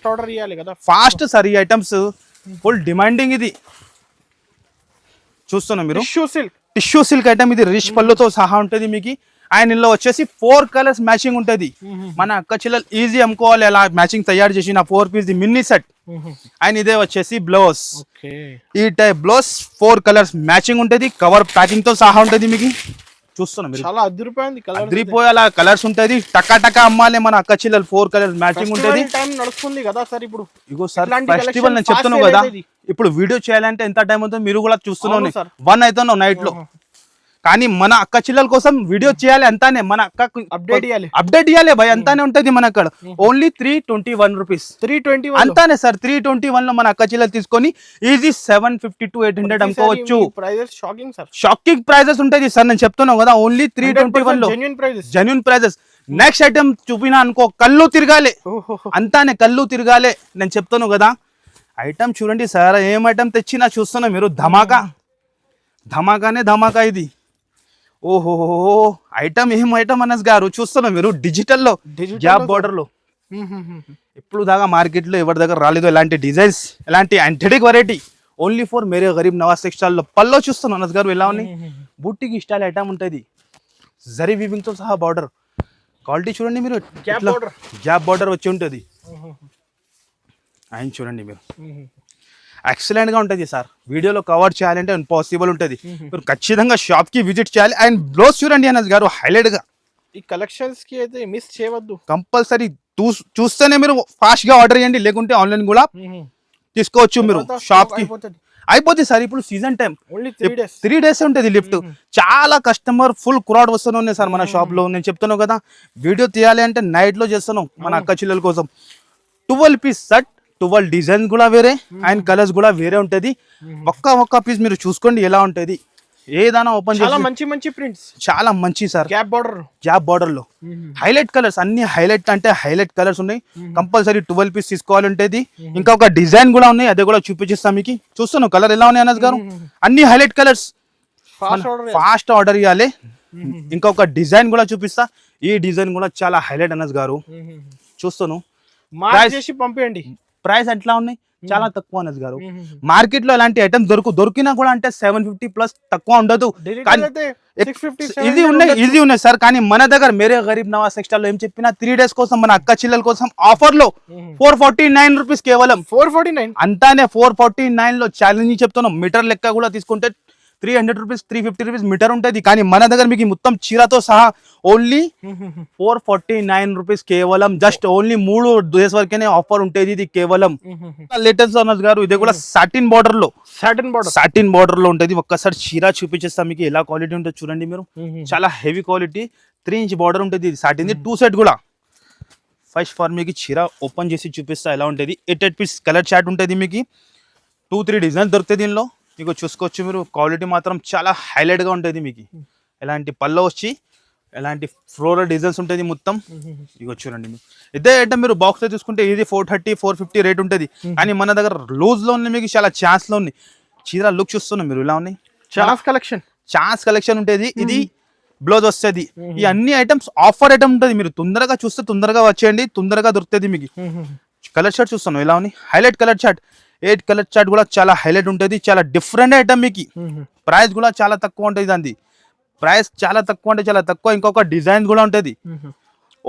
Speaker 1: ఫాస్ట్ సార్ ఈ ఐటమ్స్ ఫుల్ డిమాండింగ్ ఇది చూస్తున్నాం మీరు టిష్యూ సిల్క్ ఐటమ్ ఇది రిచ్ పళ్ళుతో సహా ఉంటుంది మీకు అండ్ ఇందులో వచ్చేసి 4 కలర్స్ మ్యాచింగ్ ఉంటుంది మన అక్క చెల్లెలు ఈజీ అమ్ముకోవాలి అలా మ్యాచింగ్ తయారు చేసిన 4 పీస్ మినీ సెట్ అండ్ ఇదే వచ్చేసి బ్లౌజ్ ఈ టైప్ బ్లౌజ్ 4 కలర్స్ మ్యాచింగ్ ఉంటుంది కవర్ ప్యాకింగ్ తో సహా ఉంటుంది మీకు చూస్తున్నాం మీరు
Speaker 2: చాలా
Speaker 1: అదిరిపోయేలా కలర్స్ ఉంటుంది టకా అమ్మాలి మన అక్క చెల్లెలు 4 కలర్స్ మ్యాచింగ్ ఉంటుంది
Speaker 2: నడుస్తుంది కదా సార్ ఇప్పుడు
Speaker 1: ఇగో సార్ ఫెస్టివల్ నేను చెప్తున్నాను కదా ఇప్పుడు వీడియో చేయాలంటే ఎంత టైం అవుతుంది మీరు కూడా చూస్తున్నాను 1 అవుతున్నావు నైట్ లో కానీ మన అక్క చెల్లెల కోసం వీడియో చేయాలి అంతానే మన అక్కకు అప్డేట్ ఇవ్వాలి భయ్ అంతానే ఉంటది మన అక్కడ ఓన్లీ 321 రూపీస్ అంతానే సార్ 321 లో మన అక్క చెల్లెలు తీసుకొని ఈజీ 750 to 800 అమ్ముకోవచ్చు షాకింగ్ ప్రైజెస్ ఉంటది సార్ నేను చెప్తున్నాను కదా ఓన్లీ 321 లో జెన్యూన్ ప్రైజెస్ నెక్స్ట్ ఐటమ్ చూపినా అనుకో కళ్ళు తిరగాలి అంతానే కళ్ళు తిరగాలి నేను చెప్తాను కదా ఐటమ్ చూడండి సార్ ఏం ఐటమ్ తెచ్చినా చూస్తున్నా మీరు ధమాకా ఇది ఓహో ఐటమ్ ఏం ఐటమ్ అనస్ గారు చూస్తున్నా మీరు డిజిటల్లో గ్యాప్ బార్డర్ లో ఇప్పుడు దాకా మార్కెట్ లో ఎవరి దగ్గర రాలేదు ఇలాంటి డిజైన్స్ ఇలాంటి యాంథెటిక్ variety only for Mere Garib Nawaz textile లో పల్లో చూస్తున్నాను అనస్ గారు ఎలా ఉన్నాయి బూటీకి స్టైల్ ఐటమ్ ఉంటుంది జరీ వీవింగ్ తో సహా బార్డర్ క్వాలిటీ చూడండి మీరు గ్యాప్ బార్డర్ వచ్చి ఉంటుంది ఆయన చూడండి మీరు ఎక్సలెంట్ గా ఉంటుంది సార్. వీడియోలో కవర్ చేయాలంటే ఇంపాసిబుల్ ఉంటుంది. మీరు ఖచ్చితంగా షాప్ కి విజిట్ చేయాలి. అండ్ బ్లౌజ్ చూడండి అనస్ గారు, హైలైట్ గా
Speaker 2: ఈ కలెక్షన్స్ కి అయితే మిస్ చేయవద్దు.
Speaker 1: కంపల్సరీ చూస్తేనే మీరు ఫాస్ట్ గా ఆర్డర్ చేయండి, లేకుంటే ఆన్లైన్ కూడా తీసుకోవచ్చు మీరు. షాప్ కి అయిపోతుంది సార్. ఇప్పుడు season time
Speaker 2: only 3 days.
Speaker 1: 3 days ఉంటుంది లిఫ్ట్. చాలా కస్టమర్ ఫుల్ క్రౌడ్ వస్తూనే ఉన్నాయి సార్ మన షాప్ లో. నేను చెప్తున్నాను కదా, వీడియో తీయాలి అంటే నైట్ లో చేస్తాను మన అక్క చెల్లెల కోసం. 12 పీస్ సెట్, 12 డిజైన్స్ కూడా వేరే అండ్ కలర్స్ కూడా వేరే ఉంటది. ఒక్క పీస్ మీరు చూసుకోండి ఎలా ఉంటది. ఏదైనా ఓపెన్
Speaker 2: చాలా మంచి ప్రింట్స్,
Speaker 1: చాలా మంచి సార్. గ్యాప్ బార్డర్ లో హైలైట్ కలర్స్, అన్ని హైలైట్ అంటే హైలైట్ కలర్స్ ఉన్నాయి. కంపల్సరీ 12 పీస్ తీసుకోవాలి ఉంటుంది. ఇంకా ఒక డిజైన్ కూడా ఉన్నాయి, అదే కూడా చూపించేస్తాం మీకు. చూస్తాను కలర్ ఎలా ఉన్నాయి అనస్ గారు, అన్ని హైలైట్ కలర్స్. ఫాస్ట్ ఆర్డర్ ఇవ్వాలి. ఇంకొక డిజైన్ కూడా చూపిస్తా. ఈ డిజైన్ కూడా చాలా హైలైట్ అనస్ గారు. చూస్తాను
Speaker 2: పంపించండి.
Speaker 1: ప్రైస్ ఎట్లా ఉన్నాయి, చాలా తక్కువ అనస్ గారు. మార్కెట్ లో అలాంటి ఐటమ్స్ దొరికినా కూడా అంటే 750 ప్లస్ తక్కువ ఉండదు. ఇది ఉన్నాయి సార్. కానీ మన దగ్గర మేరే గరీబ్ నవాజ్ టెక్స్టైల్ లో ఏం చెప్పినా 3 days కోసం మన అక్క చిల్లల కోసం ఆఫర్ లో 449 రూపీస్ కేవలం.
Speaker 2: 449
Speaker 1: అంతానే 449 లో ఛాలెంజ్ చెప్తున్నాం. మీటర్ లెక్క కూడా తీసుకుంటే 300 రూపీస్ 350 రూపీస్ మీటర్ ఉంటుంది. కానీ మన దగ్గర మీకు మొత్తం చీరతో సహా ఓన్లీ 449 రూపీస్ కేవలం. జస్ట్ ఓన్లీ 3 days వరకే ఆఫర్ ఉంటుంది. ఇది కేవలం లేటెస్ట్ అనస్ గారు. ఇది కూడా సాటిన్ బార్డర్ లో ఉంటుంది. ఒక్కసారి చీర చూపించేస్తాం మీకు ఎలా క్వాలిటీ ఉంటుంది చూడండి మీరు. చాలా హెవీ క్వాలిటీ, 3 inch బార్డర్ ఉంటుంది. ఇది సాటిన్ 2 సెట్ కూడా. ఫస్ట్ ఫార్ మీకు చీర ఓపెన్ చేసి చూపిస్తా ఎలా ఉంటుంది. 8 పీస్ కలర్ చార్ట్ ఉంటుంది. మీకు 2-3 డిజైన్స్ దొరుకుతాయి దీనిలో. మీకు చూసుకోవచ్చు మీరు. క్వాలిటీ మాత్రం చాలా హైలైట్ గా ఉంటుంది. మీకు ఎలాంటి పల్లో వచ్చి ఎలాంటి ఫ్లోరల్ డిజైన్స్ ఉంటుంది మొత్తం. ఇగో చూడండి మీరు. ఇదే ఐటమ్ మీరు బాక్స్ లో చూసుకుంటే ఇది 430-450 రేట్ ఉంటుంది. కానీ మన దగ్గర లూజ్ లో ఉంది, మీకు చాలా ఛాన్స్ లో ఉంది. చీర లుక్ చూస్తున్నాం మీరు ఇలా ఉన్నాయి. ఛాన్స్ కలెక్షన్ ఉంటుంది. ఇది బ్లౌజ్ వస్తుంది. ఈ అన్ని ఐటమ్స్ ఆఫర్ ఐటమ్ ఉంటుంది. మీరు తొందరగా చూస్తే తొందరగా వచ్చేయండి, తొందరగా దొరుకుతుంది మీకు. కలర్ చార్ట్ చూస్తున్నాం ఎలా ఉన్నాయి. Highlight colour chart, 8 colour chart కూడా చాలా హైలైట్ ఉంటుంది. చాలా డిఫరెంట్ ఐటమ్ మీకు. ప్రైస్ కూడా చాలా తక్కువ ఉంటుంది. దాని ప్రైస్ చాలా తక్కువ అంటే చాలా తక్కువ. ఇంకొక డిజైన్ కూడా ఉంటుంది.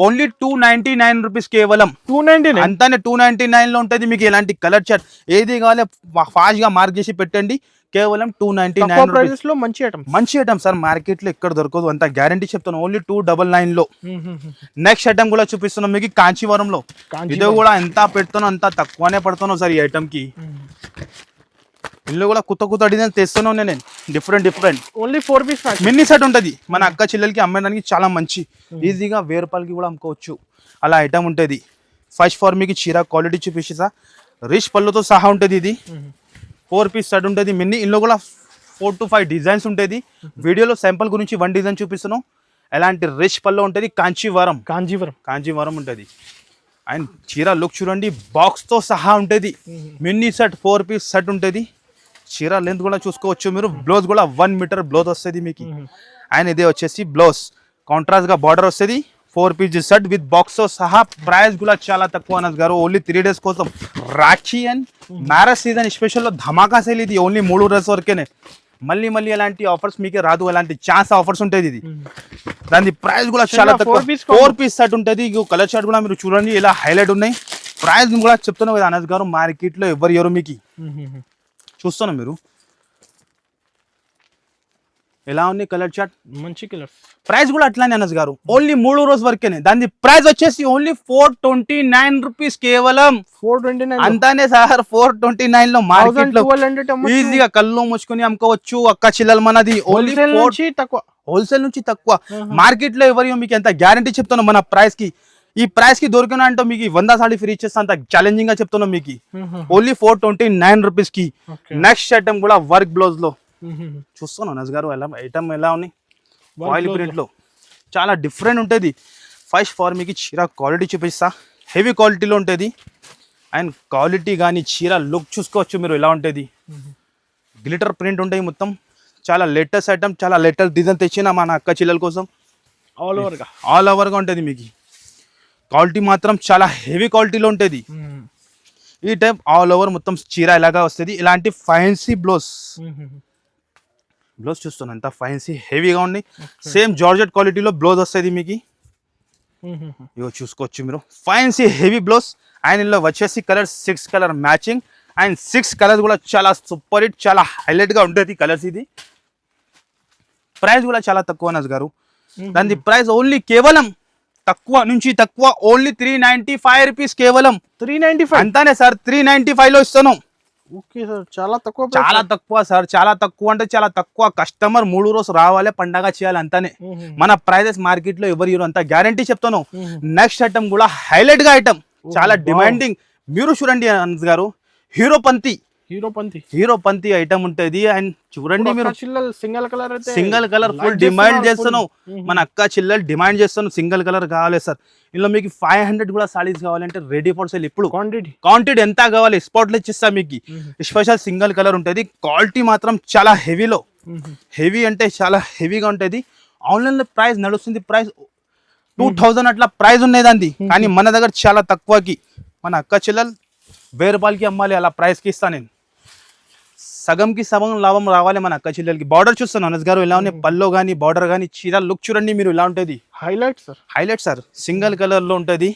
Speaker 1: ఓన్లీ 299 రూపీస్ కేవలం. 299 అంతానే 299 లో ఉంటుంది మీకు. ఎలాంటి కలర్ చార్ట్ ఏది కావాలి ఫాస్ట్ గా మార్క్ చేసి పెట్టండి. కేవలం 299 రూపీస్ లో మంచి ఐటమ్ సార్. మార్కెట్ లో ఎక్కడ దొరకదు, అంత గ్యారంటీ చెప్తాను. ఓన్లీ 299 లో. నెక్స్ట్ ఐటమ్ కూడా చూపిస్తున్నాం మీకు కాంచీవరం లో. ఇది కూడా ఎంత పెడుతానో అంత తక్కువనే పడుతున్నావు సార్ ఈ ఐటమ్ కి. ఇందులో కూడా కొత్త డిజైన్ తెస్తున్నాను నేను. Different
Speaker 2: only 4 piece
Speaker 1: mini set ఉంటుంది. మన అక్క చెల్లెలకి అమ్మడానికి చాలా మంచి. ఈజీగా 1000 రూపాయలకి కూడా అమ్ముకోవచ్చు అలా ఐటమ్ ఉంటుంది. ఫస్ట్ ఫార్ మీకు చీర క్వాలిటీ చూపిస్తా. రిచ్ పళ్ళుతో సహా ఉంటుంది. ఇది 4 పీస్ సెట్ ఉంటుంది మినీ. ఇందులో కూడా 4 to 5 డిజైన్స్ ఉంటుంది. వీడియోలో శాంపుల్ గురించి 1 డిజైన్ చూపిస్తున్నాం. ఎలాంటి రిచ్ పళ్ళు ఉంటుంది. కాంచీవరం ఉంటుంది. అండ్ చీర లుక్ చూడండి, బాక్స్ తో సహా ఉంటుంది. మినీ సెట్ 4 పీస్ సెట్ ఉంటుంది. చీర లెంత్ కూడా చూసుకోవచ్చు మీరు. బ్లౌజ్ కూడా 1 మీటర్ బ్లౌజ్ వస్తుంది మీకు. అండ్ ఇదే వచ్చేసి బ్లౌజ్ కాంట్రాస్ట్ గా బార్డర్ వస్తుంది. 4 పీస్ సెట్ విత్ బాక్స్ తో సహా. ప్రైస్ కూడా చాలా తక్కువ అనస్ గారు. ఓన్లీ 3 days కోసం. Rakhi and marriage season special లో ధమాకా సేల్ ఇది. Only 3 days వరకేనే. మళ్ళీ ఎలాంటి ఆఫర్స్ మీకే రాదు. ఎలాంటి ఛాన్స్ ఆఫర్స్ ఉంటుంది ఇది. దాని ప్రైస్ కూడా చాలా తక్కువ. 4 పీస్ సెట్ ఉంటుంది. కలర్ చార్ట్ కూడా మీరు చూడండి ఎలా హైలైట్ ఉన్నాయి. ప్రైస్ కూడా చెప్తున్నాం కదా అనస్ గారు, మార్కెట్ లో ఎవరు మీకు. చూస్తున్నా మీరు ఎలా ఉంది కలర్ చార్ట్.
Speaker 2: మంచి కలర్.
Speaker 1: ప్రైస్ కూడా అట్లానే అనస్ గారు. ఓన్లీ 3 రోజు వరకేనే. దాని ప్రైస్ వచ్చేసి ఓన్లీ 429 రూపీస్ కేవలం.
Speaker 2: 429
Speaker 1: అంతానే సార్. 429 లో మార్కెట్ లో ఈజీగా కళ్ళు మూసుకొని అమ్ముకోవచ్చు అక్క చిల్లలు మనది. ఓన్లీ హోల్సేల్ నుంచి తక్కువ. మార్కెట్ లో ఎవరు మీకు ఎంత గ్యారంటీ చెప్తాను మన ప్రైస్ కి. ఈ ప్రైస్ కి దొరికిన అంటే మీకు 100 సారీ ఫ్రీ ఇచ్చేస్తా. అంత ఛాలెంజింగ్ గా చెప్తున్నాం మీకు. ఓన్లీ 429 రూపీస్ కి. నెక్స్ట్ ఐటమ్ కూడా వర్క్ బ్లౌజ్ లో చూస్తున్నాను అనస్ గారు. ఎలా ఐటమ్ ఎలా ఉన్నాయి. ఆయిల్ ప్రింట్ లో చాలా డిఫరెంట్ ఉంటుంది. ఫస్ట్ ఫార్ మీకు చీర క్వాలిటీ చూపిస్తా. హెవీ క్వాలిటీలో ఉంటుంది. అండ్ క్వాలిటీ కానీ చీర లుక్ చూసుకోవచ్చు మీరు ఎలా ఉంటుంది. గ్లిటర్ ప్రింట్ ఉంటాయి మొత్తం. చాలా లేటెస్ట్ ఐటమ్, చాలా లేటెస్ట్ డిజైన్ తెచ్చిన మన అక్క చిల్లల కోసం. ఆల్ ఓవర్గా ఉంటుంది మీకు. క్వాలిటీ మాత్రం చాలా హెవీ క్వాలిటీలో ఉంటుంది. ఈ టైప్ ఆల్ ఓవర్ మొత్తం చీర ఇలాగా వస్తుంది. ఇలాంటి ఫ్యాన్సీ బ్లౌజ్ చూస్తున్నాను ఎంత ఫ్యాన్సీ హెవీగా ఉంది. సేమ్ జార్జెట్ క్వాలిటీలో బ్లౌజ్ వస్తుంది మీకు. ఇగో చూసుకోవచ్చు మీరు. Fancy heavy blouse. అండ్ ఇందులో వచ్చేసి colour 6 colour matching. And 6 colours కూడా చాలా సూపర్ హిట్, చాలా హైలైట్ గా ఉంటుంది కలర్స్. ఇది ప్రైస్ కూడా చాలా తక్కువ అన్నస్ గారు. దాని ప్రైస్ ఓన్లీ కేవలం తక్కువ నుంచి తక్కువ ఓన్లీ 395 రూపీస్, కేవలం
Speaker 2: 395
Speaker 1: అంతానే సార్. 395 లో ఇస్తాను.
Speaker 2: ఓకే సార్, చాలా తక్కువ
Speaker 1: చాలా తక్కువ సార్, చాలా తక్కువ అంటే చాలా తక్కువ. కస్టమర్ 3 రోజు రావాలి, పండగ చేయాలి, అంతానే. మన ప్రైజెస్ మార్కెట్ లో ఎవరు అంత గ్యారంటీ చెప్తాను. నెక్స్ట్ ఐటమ్ కూడా హైలైట్ గా ఐటమ్, చాలా డిమాండింగ్. మీరు చూడండి అనంత్ గారు, హీరో పంతి ఐటమ్ ఉంటుంది. అండ్ చూడండి మీరు,
Speaker 2: సింగిల్ కలర్ అయితే
Speaker 1: సింగిల్ కలర్ ఫుల్ డిమాండ్ చేస్తున్నావు. మన అక్క చెల్లెలు డిమాండ్ చేస్తున్నావు, సింగిల్ కలర్ కావాలి సార్. ఇందులో మీకు 500 కూడా సారీస్ కావాలంటే రెడీ ఫర్ సేల్. ఇప్పుడు క్వాంటిటీ ఎంత కావాలి స్పాట్ లో ఇచ్చిస్తా మీకు. స్పెషల్ సింగిల్ కలర్ ఉంటుంది. క్వాలిటీ మాత్రం చాలా హెవీలో, హెవీ అంటే చాలా హెవీగా ఉంటుంది. ఆన్లైన్ లో ప్రైస్ నడుస్తుంది, ప్రైస్ 2000 అట్లా ప్రైస్ ఉన్నది దాన్ని. కానీ మన దగ్గర చాలా తక్కువకి, మన అక్క చెల్లెలు 1000 రూపాయలకి అమ్మాలి, అలా ప్రైస్ కి ఇస్తా నేను. సగంకి సగం లాభం రావాలి మన అక్క చెల్లెలకి. బార్డర్ చూస్తాను అనస్ గారు, ఇలా ఉన్నాయి పల్లో కానీ బార్డర్ కానీ. చీర లుక్ చూడండి మీరు, ఇలా ఉంటుంది. హైలైట్ సార్, సింగిల్ కలర్ లో ఉంటుంది.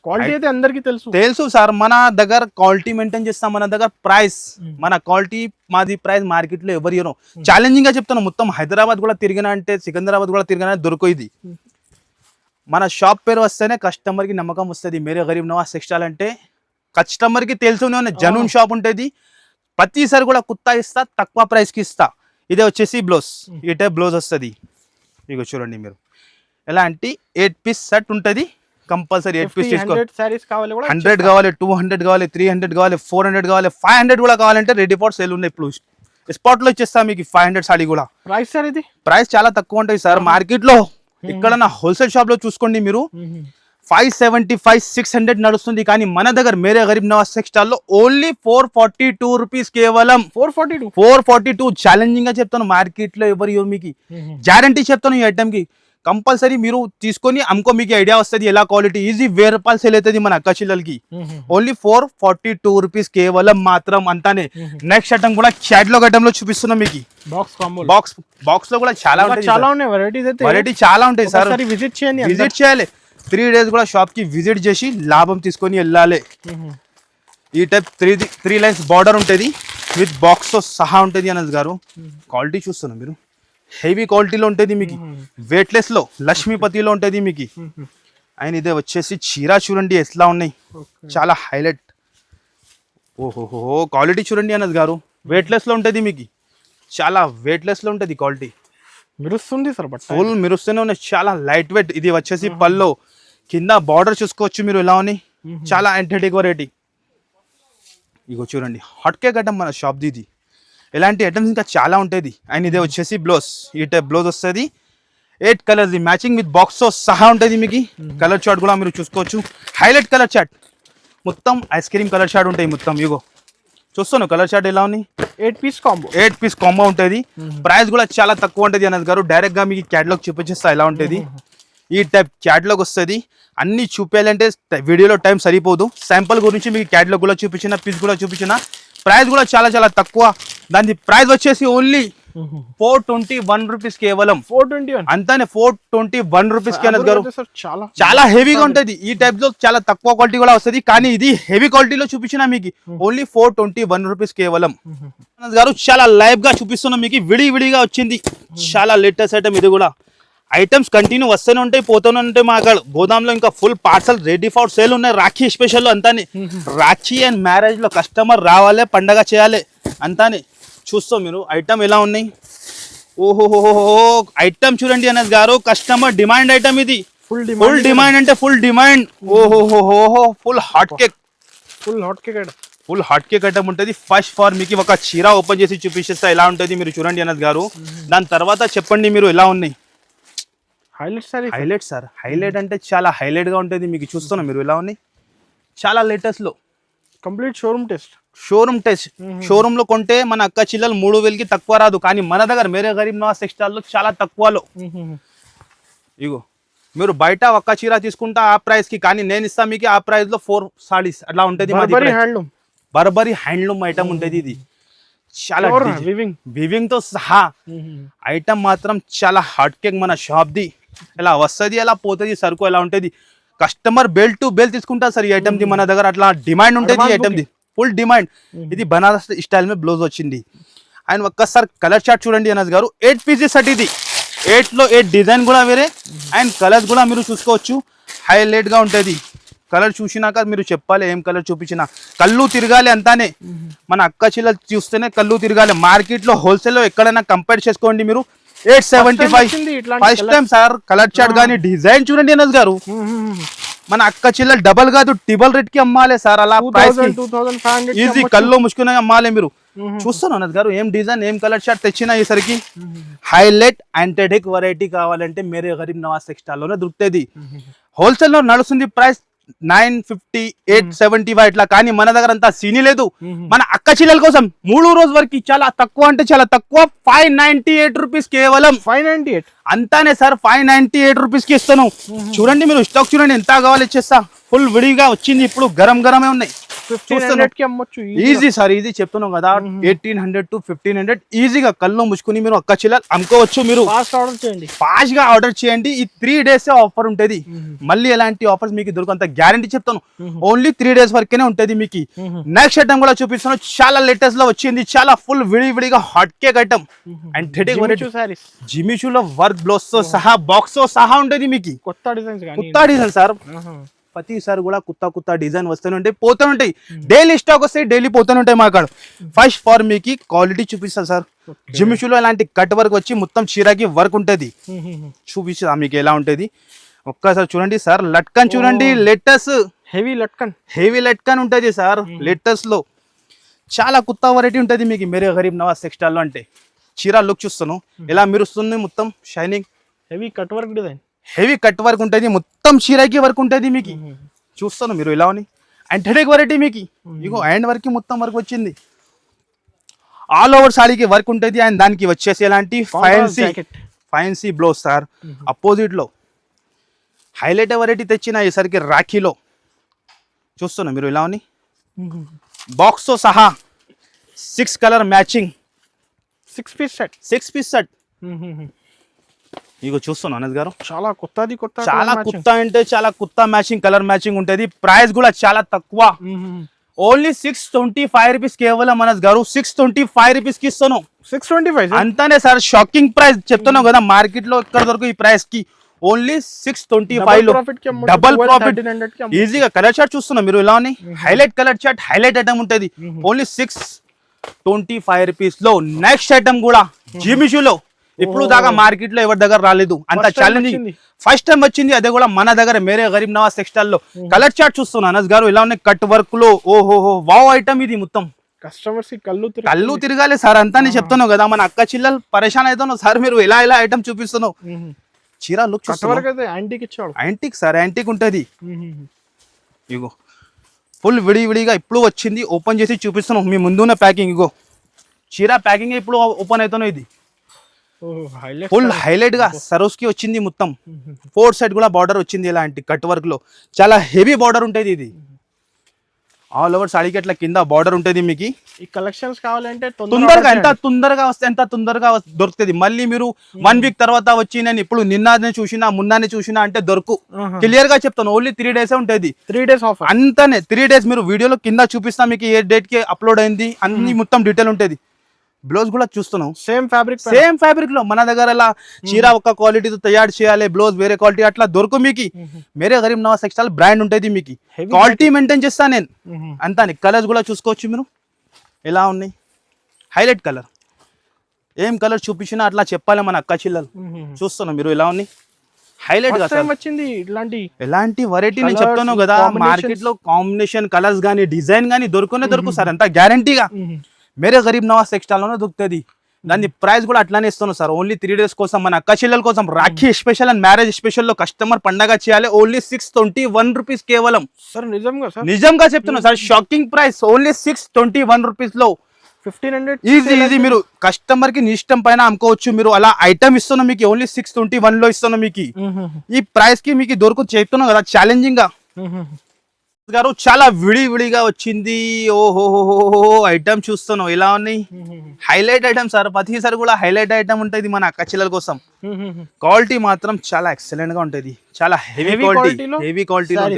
Speaker 2: క్వాలిటీ అయితే అందరికి తెలుసు
Speaker 1: సార్. మన దగ్గర క్వాలిటీ మెయింటైన్ చేస్తాం, మన దగ్గర ప్రైస్, మన క్వాలిటీ మాది ప్రైస్ మార్కెట్ లో ఎవరు ఇవ్వరు. ఛాలెంజింగ్ గా చెప్తాను. మొత్తం హైదరాబాద్ కూడా తిరిగినా అంటే, సికింద్రాబాద్ కూడా తిరిగినా దొరకదు. మన షాప్ పేరు వస్తేనే కస్టమర్ కి నమ్మకం వస్తుంది. మేరే గరీబ్ నవాజ్ టెక్స్టైల్ అంటే కస్టమర్ కి తెలుసు, జనూన్ షాప్ ఉంటుంది. ప్రతిసారి కూడా కుత్తా ఇస్తా, తక్కువ ప్రైస్ కి ఇస్తా. ఇదే వచ్చేసి బ్లౌజ్, ఈ టైప్ బ్లౌజ్ వస్తుంది. ఇక చూడండి మీరు, ఎలాంటి 8 పీస్ సెట్ ఉంటుంది. కంపల్సరీ 8 పీస్ తీసుకోవాలి. 100 కావాలి, 200 కావాలి, 300 కావాలి, 400 కావాలి, 500 కూడా కావాలంటే రెడీ ఫర్ సేల్ ఉన్నాయి. ఇప్పుడు స్పాట్ లో ఇచ్చేస్తా మీకు 500 సారీ కూడా. ప్రైస్ చాలా తక్కువ ఉంటుంది సార్ మార్కెట్ లో. ఇక్కడ నా హోల్సేల్ షాప్ లో చూసుకోండి మీరు, 575, 600 నడుస్తుంది. కానీ మన దగ్గర మేరే గరీబ్ నవాజ్ టెక్స్టైల్ లో ఓన్లీ 442 రూపీస్, కేవలం 442. ఛాలెంజింగ్ గా చెప్తాను, మార్కెట్ లో ఎవరు మీకు గ్యారంటీ చెప్తాను. ఈ ఐటమ్ కి కంపల్సరీ మీరు తీసుకొని అమ్ముకో, మీకు ఐడియా వస్తుంది ఎలా క్వాలిటీ. ఈజీ 1000 రూపాయలు సేల్ అవుతుంది మన అక్క చెల్లెలకి. ఓన్లీ 442 రూపీస్ కేవలం మాత్రం, అంతానే. నెక్స్ట్ ఐటమ్ కూడా క్యాటలాగ్ ఐటమ్ లో చూపిస్తున్నాం మీకు. బాక్స్ లో కూడా చాలా వెరైటీ చాలా ఉంటాయి సార్. విజిట్ చేయాలి. 3 డేస్ కూడా షాప్ కి విజిట్ చేసి లాభం తీసుకొని వెళ్ళాలి. ఈ టైప్ 3 లైన్స్ బార్డర్ ఉంటుంది, విత్ బాక్స్ తో సహా ఉంటుంది అనస్ గారు. క్వాలిటీ చూస్తున్నాం మీరు, హెవీ క్వాలిటీలో ఉంటుంది మీకు. వెయిట్లెస్ లో లక్ష్మీపతిలో ఉంటుంది మీకు. అండ్ ఇదే వచ్చేసి చీర చూడండి ఎట్లా ఉన్నాయి, చాలా హైలైట్. ఓహోహో, క్వాలిటీ చూడండి అనస్ గారు. వెయిట్లెస్ లో ఉంటుంది మీకు, చాలా వెయిట్లెస్ లో ఉంటుంది. క్వాలిటీ
Speaker 2: మెరుస్తుంది సార్,
Speaker 1: ఫుల్ మెరుస్తూనే ఉన్నాయి, చాలా లైట్ వెయిట్. ఇది వచ్చేసి పల్లో, కింద బార్డర్ చూసుకోవచ్చు మీరు ఎలా ఉన్నాయి, చాలా యాంథెటిక్ వెరైటీ. ఇగో చూడండి, హాట్ కేక్ ఐటమ్ మన షాప్ ఇది. ఇలాంటి ఐటమ్స్ ఇంకా చాలా ఉంటుంది. అండ్ ఇదే వచ్చేసి బ్లౌజ్, ఈ టైప్ బ్లౌజ్ వస్తుంది. 8 కలర్స్ మ్యాచింగ్ విత్ బాక్స్ తో సహా ఉంటుంది మీకు. కలర్ చార్ట్ కూడా మీరు చూసుకోవచ్చు, హైలైట్ కలర్ చార్ట్. మొత్తం ఐస్ క్రీమ్ కలర్ చార్ట్ ఉంటాయి మొత్తం. ఇగో చూస్తాను కలర్ చార్ట్ ఎలా ఉన్నాయి.
Speaker 2: 8 పీస్
Speaker 1: కాంబో ఉంటుంది. ప్రైస్ కూడా చాలా తక్కువ ఉంటుంది అనస్ గారు. డైరెక్ట్ గా మీకు క్యాటలాగ్ చూపించేస్తా ఎలా ఉంటుంది. ఈ టైప్ క్యాటలాగ్ వస్తుంది. అన్ని చూపించాలంటే వీడియోలో టైం సరిపోదు. శాంపుల్ గురించి మీకు క్యాటలాగ్ కూడా చూపించిన, పీస్ కూడా చూపించిన. ప్రైస్ కూడా చాలా చాలా తక్కువ. దాని ప్రైస్ వచ్చేసి ఓన్లీ 421 రూపీస్, కేవలం
Speaker 2: 421
Speaker 1: అంతానే. 421 రూపీస్ కి అనస్ గారు. చాలా హెవీగా ఉంటుంది. ఈ టైప్ లో చాలా తక్కువ క్వాలిటీ కూడా వస్తుంది, కానీ ఇది హెవీ క్వాలిటీలో చూపించిన మీకు. ఓన్లీ 421 రూపీస్ కేవలం అనస్ గారు. చాలా లైవ్ గా చూపిస్తున్నాం మీకు, విడిగా వచ్చింది. చాలా లేటెస్ట్ ఐటమ్ ఇది కూడా. ఐటమ్స్ కంటిన్యూ వస్తూనే ఉంటాయి, పోతూనే ఉంటాయి. మా అక్కడ గోదాంలో ఇంకా full parcel ready for sale ఉన్నాయి. రాఖీ స్పెషల్ అంతానే. రాఖీ అండ్ మ్యారేజ్ లో కస్టమర్ రావాలి, పండగ చేయాలి, అంతానే. చూస్తాం మీరు ఐటమ్ ఎలా ఉన్నాయి. ఓహోహోహో, ఐటమ్ చూడండి అనస్ గారు. కస్టమర్ డిమాండ్ ఐటమ్ ఇది. ఫుల్ డిమాండ్ అంటే ఫుల్ డిమాండ్. ఓహోహోహో, ఫుల్ హాట్ కేక్ ఐటమ్ ఉంటుంది. ఫస్ట్ ఫార్ మీకు ఒక చీర ఓపెన్ చేసి చూపిస్తా ఎలా ఉంటుంది, మీరు చూడండి అనస్ గారు. దాని తర్వాత చెప్పండి మీరు ఎలా ఉన్నాయి. హైలైట్ సార్, హైలైట్ అంటే చాలా హైలైట్ గా ఉంటుంది మీకు. చూస్తున్నాం మీరు ఎలా ఉన్నాయి, చాలా లేటెస్ట్ లో.
Speaker 2: కంప్లీట్
Speaker 1: షోరూమ్ లో కొంటే మన అక్క చిల్లలు 3000కి తక్కువ రాదు. కానీ మన దగ్గర మేరే గరీబ్ నవాజ్ టెక్స్టైల్ లో చాలా తక్కువలో. ఇగో మీరు బయట ఒక్క చీర తీసుకుంటా ఆ ప్రైస్ కి, కానీ నేను ఇస్తా మీకు ఆ ప్రైస్ లో 4 సారీస్ అట్లా ఉంటుంది. బర్బరీ హ్యాండ్లూమ్ ఐటమ్ ఉంటుంది ఇది. చాలా వివింగ్ తో సహా ఐటమ్ మాత్రం చాలా హాట్ కేక్ మన షాప్ ది. ఎలా వస్తుంది, ఎలా పోతుంది, సరుకు ఎలా ఉంటుంది. కస్టమర్ బెల్ టు బెల్ తీసుకుంటా సార్ ఈ ఐటమ్ ది. మన దగ్గర అట్లా డిమాండ్ ఉంటుంది ఈ ఐటమ్ ది. Full demand. ఇది బనారస్ స్టైల్ మీద బ్లౌజ్ వచ్చింది. అండ్ ఒక్కసారి కలర్ చార్ట్ చూడండి అనస్ గారు. 8 పీసెస్ సెట్ ఇది. 8లో 8 డిజైన్ కూడా వేరే అండ్ కలర్స్ కూడా మీరు చూసుకోవచ్చు. హైలైట్ గా ఉంటుంది. కలర్ చూసినాక మీరు చెప్పాలి ఏం కలర్ చూపించినా కళ్ళు తిరగాలి అంతానే. మన అక్క చెల్లెలు చూస్తేనే కళ్ళు తిరగాలి. మార్కెట్ లో హోల్సేల్ లో ఎక్కడైనా కంపేర్ చేసుకోండి మీరు. 875 first time sir. Colour chart కానీ డిజైన్ చూడండి అనస్ గారు. మన అక్క చెల్లెలు డబల్ కాదు ట్రిబల్ రేట్ కి అమ్మాలి సార్. అలా ప్రైస్ ఈజీ కళ్ళు ముసుకునే అమ్మాలి మీరు. చూస్తాను అనస్ గారు ఏం డిజైన్ ఏం కలర్ చార్ట్ తెచ్చినా ఈసరికి. హైలైట్ యాంటెడిక్ వెరైటీ కావాలంటే మేరే గరీబ్ నవాజ్ టెక్స్టైల్ లోనే దొరుకుతుంది. హోల్సేల్ లో నడుస్తుంది ప్రైస్ 950, 875 ఇట్లా. కానీ మన దగ్గర అంతా సీనీ లేదు. మన అక్క చెల్లెల కోసం 3 రోజు వరకు చాలా తక్కువ అంటే చాలా తక్కువ 598 రూపీస్ కేవలం.
Speaker 2: 598
Speaker 1: అంతానే సార్. 598 రూపీస్ కి ఇస్తాను. చూడండి మీరు స్టాక్ చూడండి ఎంత కావాలి ఇచ్చేస్తా. ఫుల్ విడిగా వచ్చింది. ఇప్పుడు గరం గరమే ఉన్నాయి.
Speaker 2: 1500 కి అమ్మొచ్చు
Speaker 1: ఈజీ సార్. ఈజీ చెప్తున్నాం కదా. 1800 to 1500 ఈజీగా కళ్ళు ముసుకుని మీరు అక్క చెల్లెలు అమ్ముకోవచ్చు. మీరు ఫాస్ట్ గా ఆర్డర్ చేయండి. ఈ 3 days ఆఫర్ ఉంటుంది. మళ్ళీ ఎలాంటి ఆఫర్స్ మీకు దొరకంత గ్యారంటీ చెప్తాను. ఓన్లీ 3 days వరకేనే ఉంటుంది మీకు. నెక్స్ట్ ఐటమ్ కూడా చూపిస్తాను. చాలా లేటెస్ట్ లో వచ్చింది. చాలా ఫుల్ విడివిడిగా హాట్ కేక్ ఐటమ్ అండ్ జిమిచూలో వర్క్ బ్లౌజ్ తో సహా బాక్స్ తో సహా ఉంటుంది మీకు.
Speaker 2: కొత్త
Speaker 1: డిజైన్ సార్. ప్రతిసారి కూడా కొత్త డిజైన్ వస్తూనే ఉంటాయి పోతూనే ఉంటాయి. డైలీ స్టాక్ వస్తాయి డైలీ పోతూనే ఉంటాయి మా కాడ. ఫస్ట్ ఫార్ మీకు క్వాలిటీ చూపిస్తాను సార్. జిమిషులో ఇలాంటి కట్ వర్క్ వచ్చి మొత్తం చీరకి వర్క్ ఉంటుంది. చూపిస్తా మీకు ఎలా ఉంటుంది. ఒక్కసారి చూడండి సార్. లట్కన్ చూడండి. లేటెస్ట్ హెవీ లట్కన్ ఉంటుంది సార్. లేటెస్ట్ లో చాలా కొత్త వెరైటీ ఉంటుంది మీకు మేరే గరీబ్ నవాజ్ టెక్స్టైల్ లో. అంటే చీర లుక్ చూస్తాను ఎలా మెరుస్తుంది. మొత్తం shining
Speaker 2: heavy cut work design.
Speaker 1: Heavy cut work ఉంటుంది. మొత్తం చీరకి వర్క్ ఉంటుంది మీకు. చూస్తాను మీరు ఎలా అని. అండ్ హెడేక్ వెరైటీ మీకు ఇగో హ్యాండ్ వర్క్ మొత్తం వర్క్ వచ్చింది. ఆల్ ఓవర్ సాడీకి వర్క్ ఉంటుంది. అండ్ దానికి వచ్చేసి ఎలాంటి ఫైన్సీ బ్లౌజ్ సార్. అపోజిట్ లో హైలైట్ వెరైటీ తెచ్చిన ఈసరికి రాఖీలో. చూస్తున్నా మీరు ఎలా అని. బాక్స్ తో సహా 6 కలర్ మ్యాచింగ్
Speaker 2: 6 పీస్ సెట్.
Speaker 1: ఇగో చూస్తున్నాను అనస్ గారు.
Speaker 2: చాలా కొత్త
Speaker 1: అంటే చాలా కొత్త మ్యాచింగ్ కలర్ మ్యాచింగ్ ఉంటుంది. ప్రైస్ కూడా చాలా తక్కువ. ఓన్లీ 625 రూపీస్ కేవలం అనస్ గారు. 625 రూపీస్ కి ఇస్తాను.
Speaker 2: 625
Speaker 1: అంతానే సార్. షాకింగ్ ప్రైస్ చెప్తున్నావు కదా. మార్కెట్ లో ఎక్కడ దొరకు ఈ ప్రైస్ కి. ఓన్లీ 625 లో డబల్ ప్రాఫిట్ ఈజీగా. కలర్ చార్ట్ చూస్తున్నా మీరు ఎలా ఉన్నాయి. Highlight colour chart highlight item ఉంటుంది. ఓన్లీ 625 రూపీస్ లో. నెక్స్ట్ ఐటమ్ కూడా జిమిషులో ఇప్పుడు దాకా మార్కెట్ లో ఎవరి దగ్గర రాలేదు. అంత ఛాలెంజింగ్ ఫస్ట్ టైం వచ్చింది. అదే కూడా మన దగ్గర మేరే గరీబ్ నవాజ్ టెక్స్టైల్ లో. కలర్ చార్ట్ చూస్తున్నా అనస్ గారు ఎలా ఉన్నాయి. కట్ వర్క్ లో ఓహోహో వావ్ ఐటమ్ ఇది. మొత్తం
Speaker 2: కస్టమర్స్
Speaker 1: కళ్ళు తిరగాలి సార్. అంతా నేను చెప్తున్నావు కదా. మన అక్క చిల్లలు పరేషాన్ అవుతున్నావు సార్. మీరు ఎలా ఐటమ్ చూపిస్తున్నావు. చీర లుక్ యాంటిక్ సార్. యాంటిక్ ఉంటది. ఇగో ఫుల్ విడివిడిగా ఇప్పుడు వచ్చింది. ఓపెన్ చేసి చూపిస్తున్నాం మీ ముందున్న ప్యాకింగ్. ఇగో చీర ప్యాకింగ్ ఇప్పుడు ఓపెన్ అవుతున్నావు. ఇది ఫుల్ హైలైట్ గా సరోస్ కి వచ్చింది. మొత్తం 4 సైడ్ కూడా బార్డర్ వచ్చింది. ఇలాంటి కట్ వర్క్ లో చాలా హెవీ బార్డర్ ఉంటుంది. ఇది ఆల్ ఓవర్ సాడీకి అట్లా కింద బార్డర్ ఉంటుంది మీకు.
Speaker 2: ఈ కలెక్షన్స్ కావాలంటే
Speaker 1: తొందరగా ఎంత తొందరగా దొరుకుతుంది. మళ్ళీ మీరు 1 వీక్ తర్వాత వచ్చి నేను ఇప్పుడు నిన్ననే చూసినా మొన్ననే చూసినా అంటే దొరుకు. క్లియర్ గా చెప్తాను. ఓన్లీ 3 days ఉంటుంది.
Speaker 2: 3 days ఆఫర్
Speaker 1: అంతానే. 3 days మీరు వీడియోలో కింద చూపిస్తా మీకు ఏ డేట్ కి అప్లోడ్ అయింది అన్ని మొత్తం డీటెయిల్ ఉంటుంది. బ్లౌజ్ కూడా చూస్తున్నాం
Speaker 2: సేమ్
Speaker 1: ఫ్యాబ్రిక్ లో. మన దగ్గర అలా చీర ఒక క్వాలిటీతో తయారు చేయాలి, బ్లౌజ్ వేరే క్వాలిటీ అట్లా దొరకు మీకు. మేరే గరీబ్ నవాజ్ టెక్స్టైల్ బ్రాండ్ ఉంటుంది మీకు. క్వాలిటీ మెయింటైన్ చేస్తా నేను అంతా. కలర్స్ కూడా చూసుకోవచ్చు మీరు ఎలా ఉన్నాయి. హైలైట్ కలర్ ఏం కలర్ చూపించినా అట్లా చెప్పాలి మన అక్క చిల్లలు. చూస్తున్నాం మీరు ఎలా ఉన్నాయి. హైలైట్ గా
Speaker 2: వచ్చింది
Speaker 1: ఎలాంటి వెరైటీ నేను చెప్తాను కదా. మార్కెట్ లో కాంబినేషన్ కలర్స్ గానీ డిజైన్ గానీ దొరుకు సార్. అంతా గ్యారంటీగా మేరే గరీబ్ నవాజ్ టెక్స్టైల్ లోనే దొరుకుతుంది. దాని ప్రైస్ కూడా అట్లానే ఇస్తాను సార్. ఓన్లీ 3 days కోసం మన అక్క చెల్లెల కోసం Rakhi special and marriage special లో కస్టమర్ పండగ చేయాలి. ఓన్లీ 621 రూపీస్ కేవలం.
Speaker 2: సార్
Speaker 1: నిజంగా చెప్తున్నా sir. Shocking price. Only 621 rupees లో
Speaker 2: 1500
Speaker 1: ఈజీ. మీరు కస్టమర్ కి ఇష్టం పైన అమ్ముకోవచ్చు. మీరు అలా ఐటమ్ ఇస్తున్నాం మీకు. ఓన్లీ 621 లో ఇస్తున్నాం మీకు. ఈ ప్రైస్ కి మీకు దొరకు చెప్తున్నాం కదా ఛాలెంజింగ్ గా గారు. చాలా విడివిడిగా వచ్చింది. ఓహో ఐటమ్ చూస్తున్నాం ఎలా ఉన్నాయి. Highlight item sir. ప్రతిసారి కూడా హైలైట్ ఐటమ్ ఉంటుంది మన అక్క చెల్లెల కోసం. క్వాలిటీ మాత్రం చాలా ఎక్సలెంట్ గా ఉంటుంది. చాలా హెవీ క్వాలిటీలో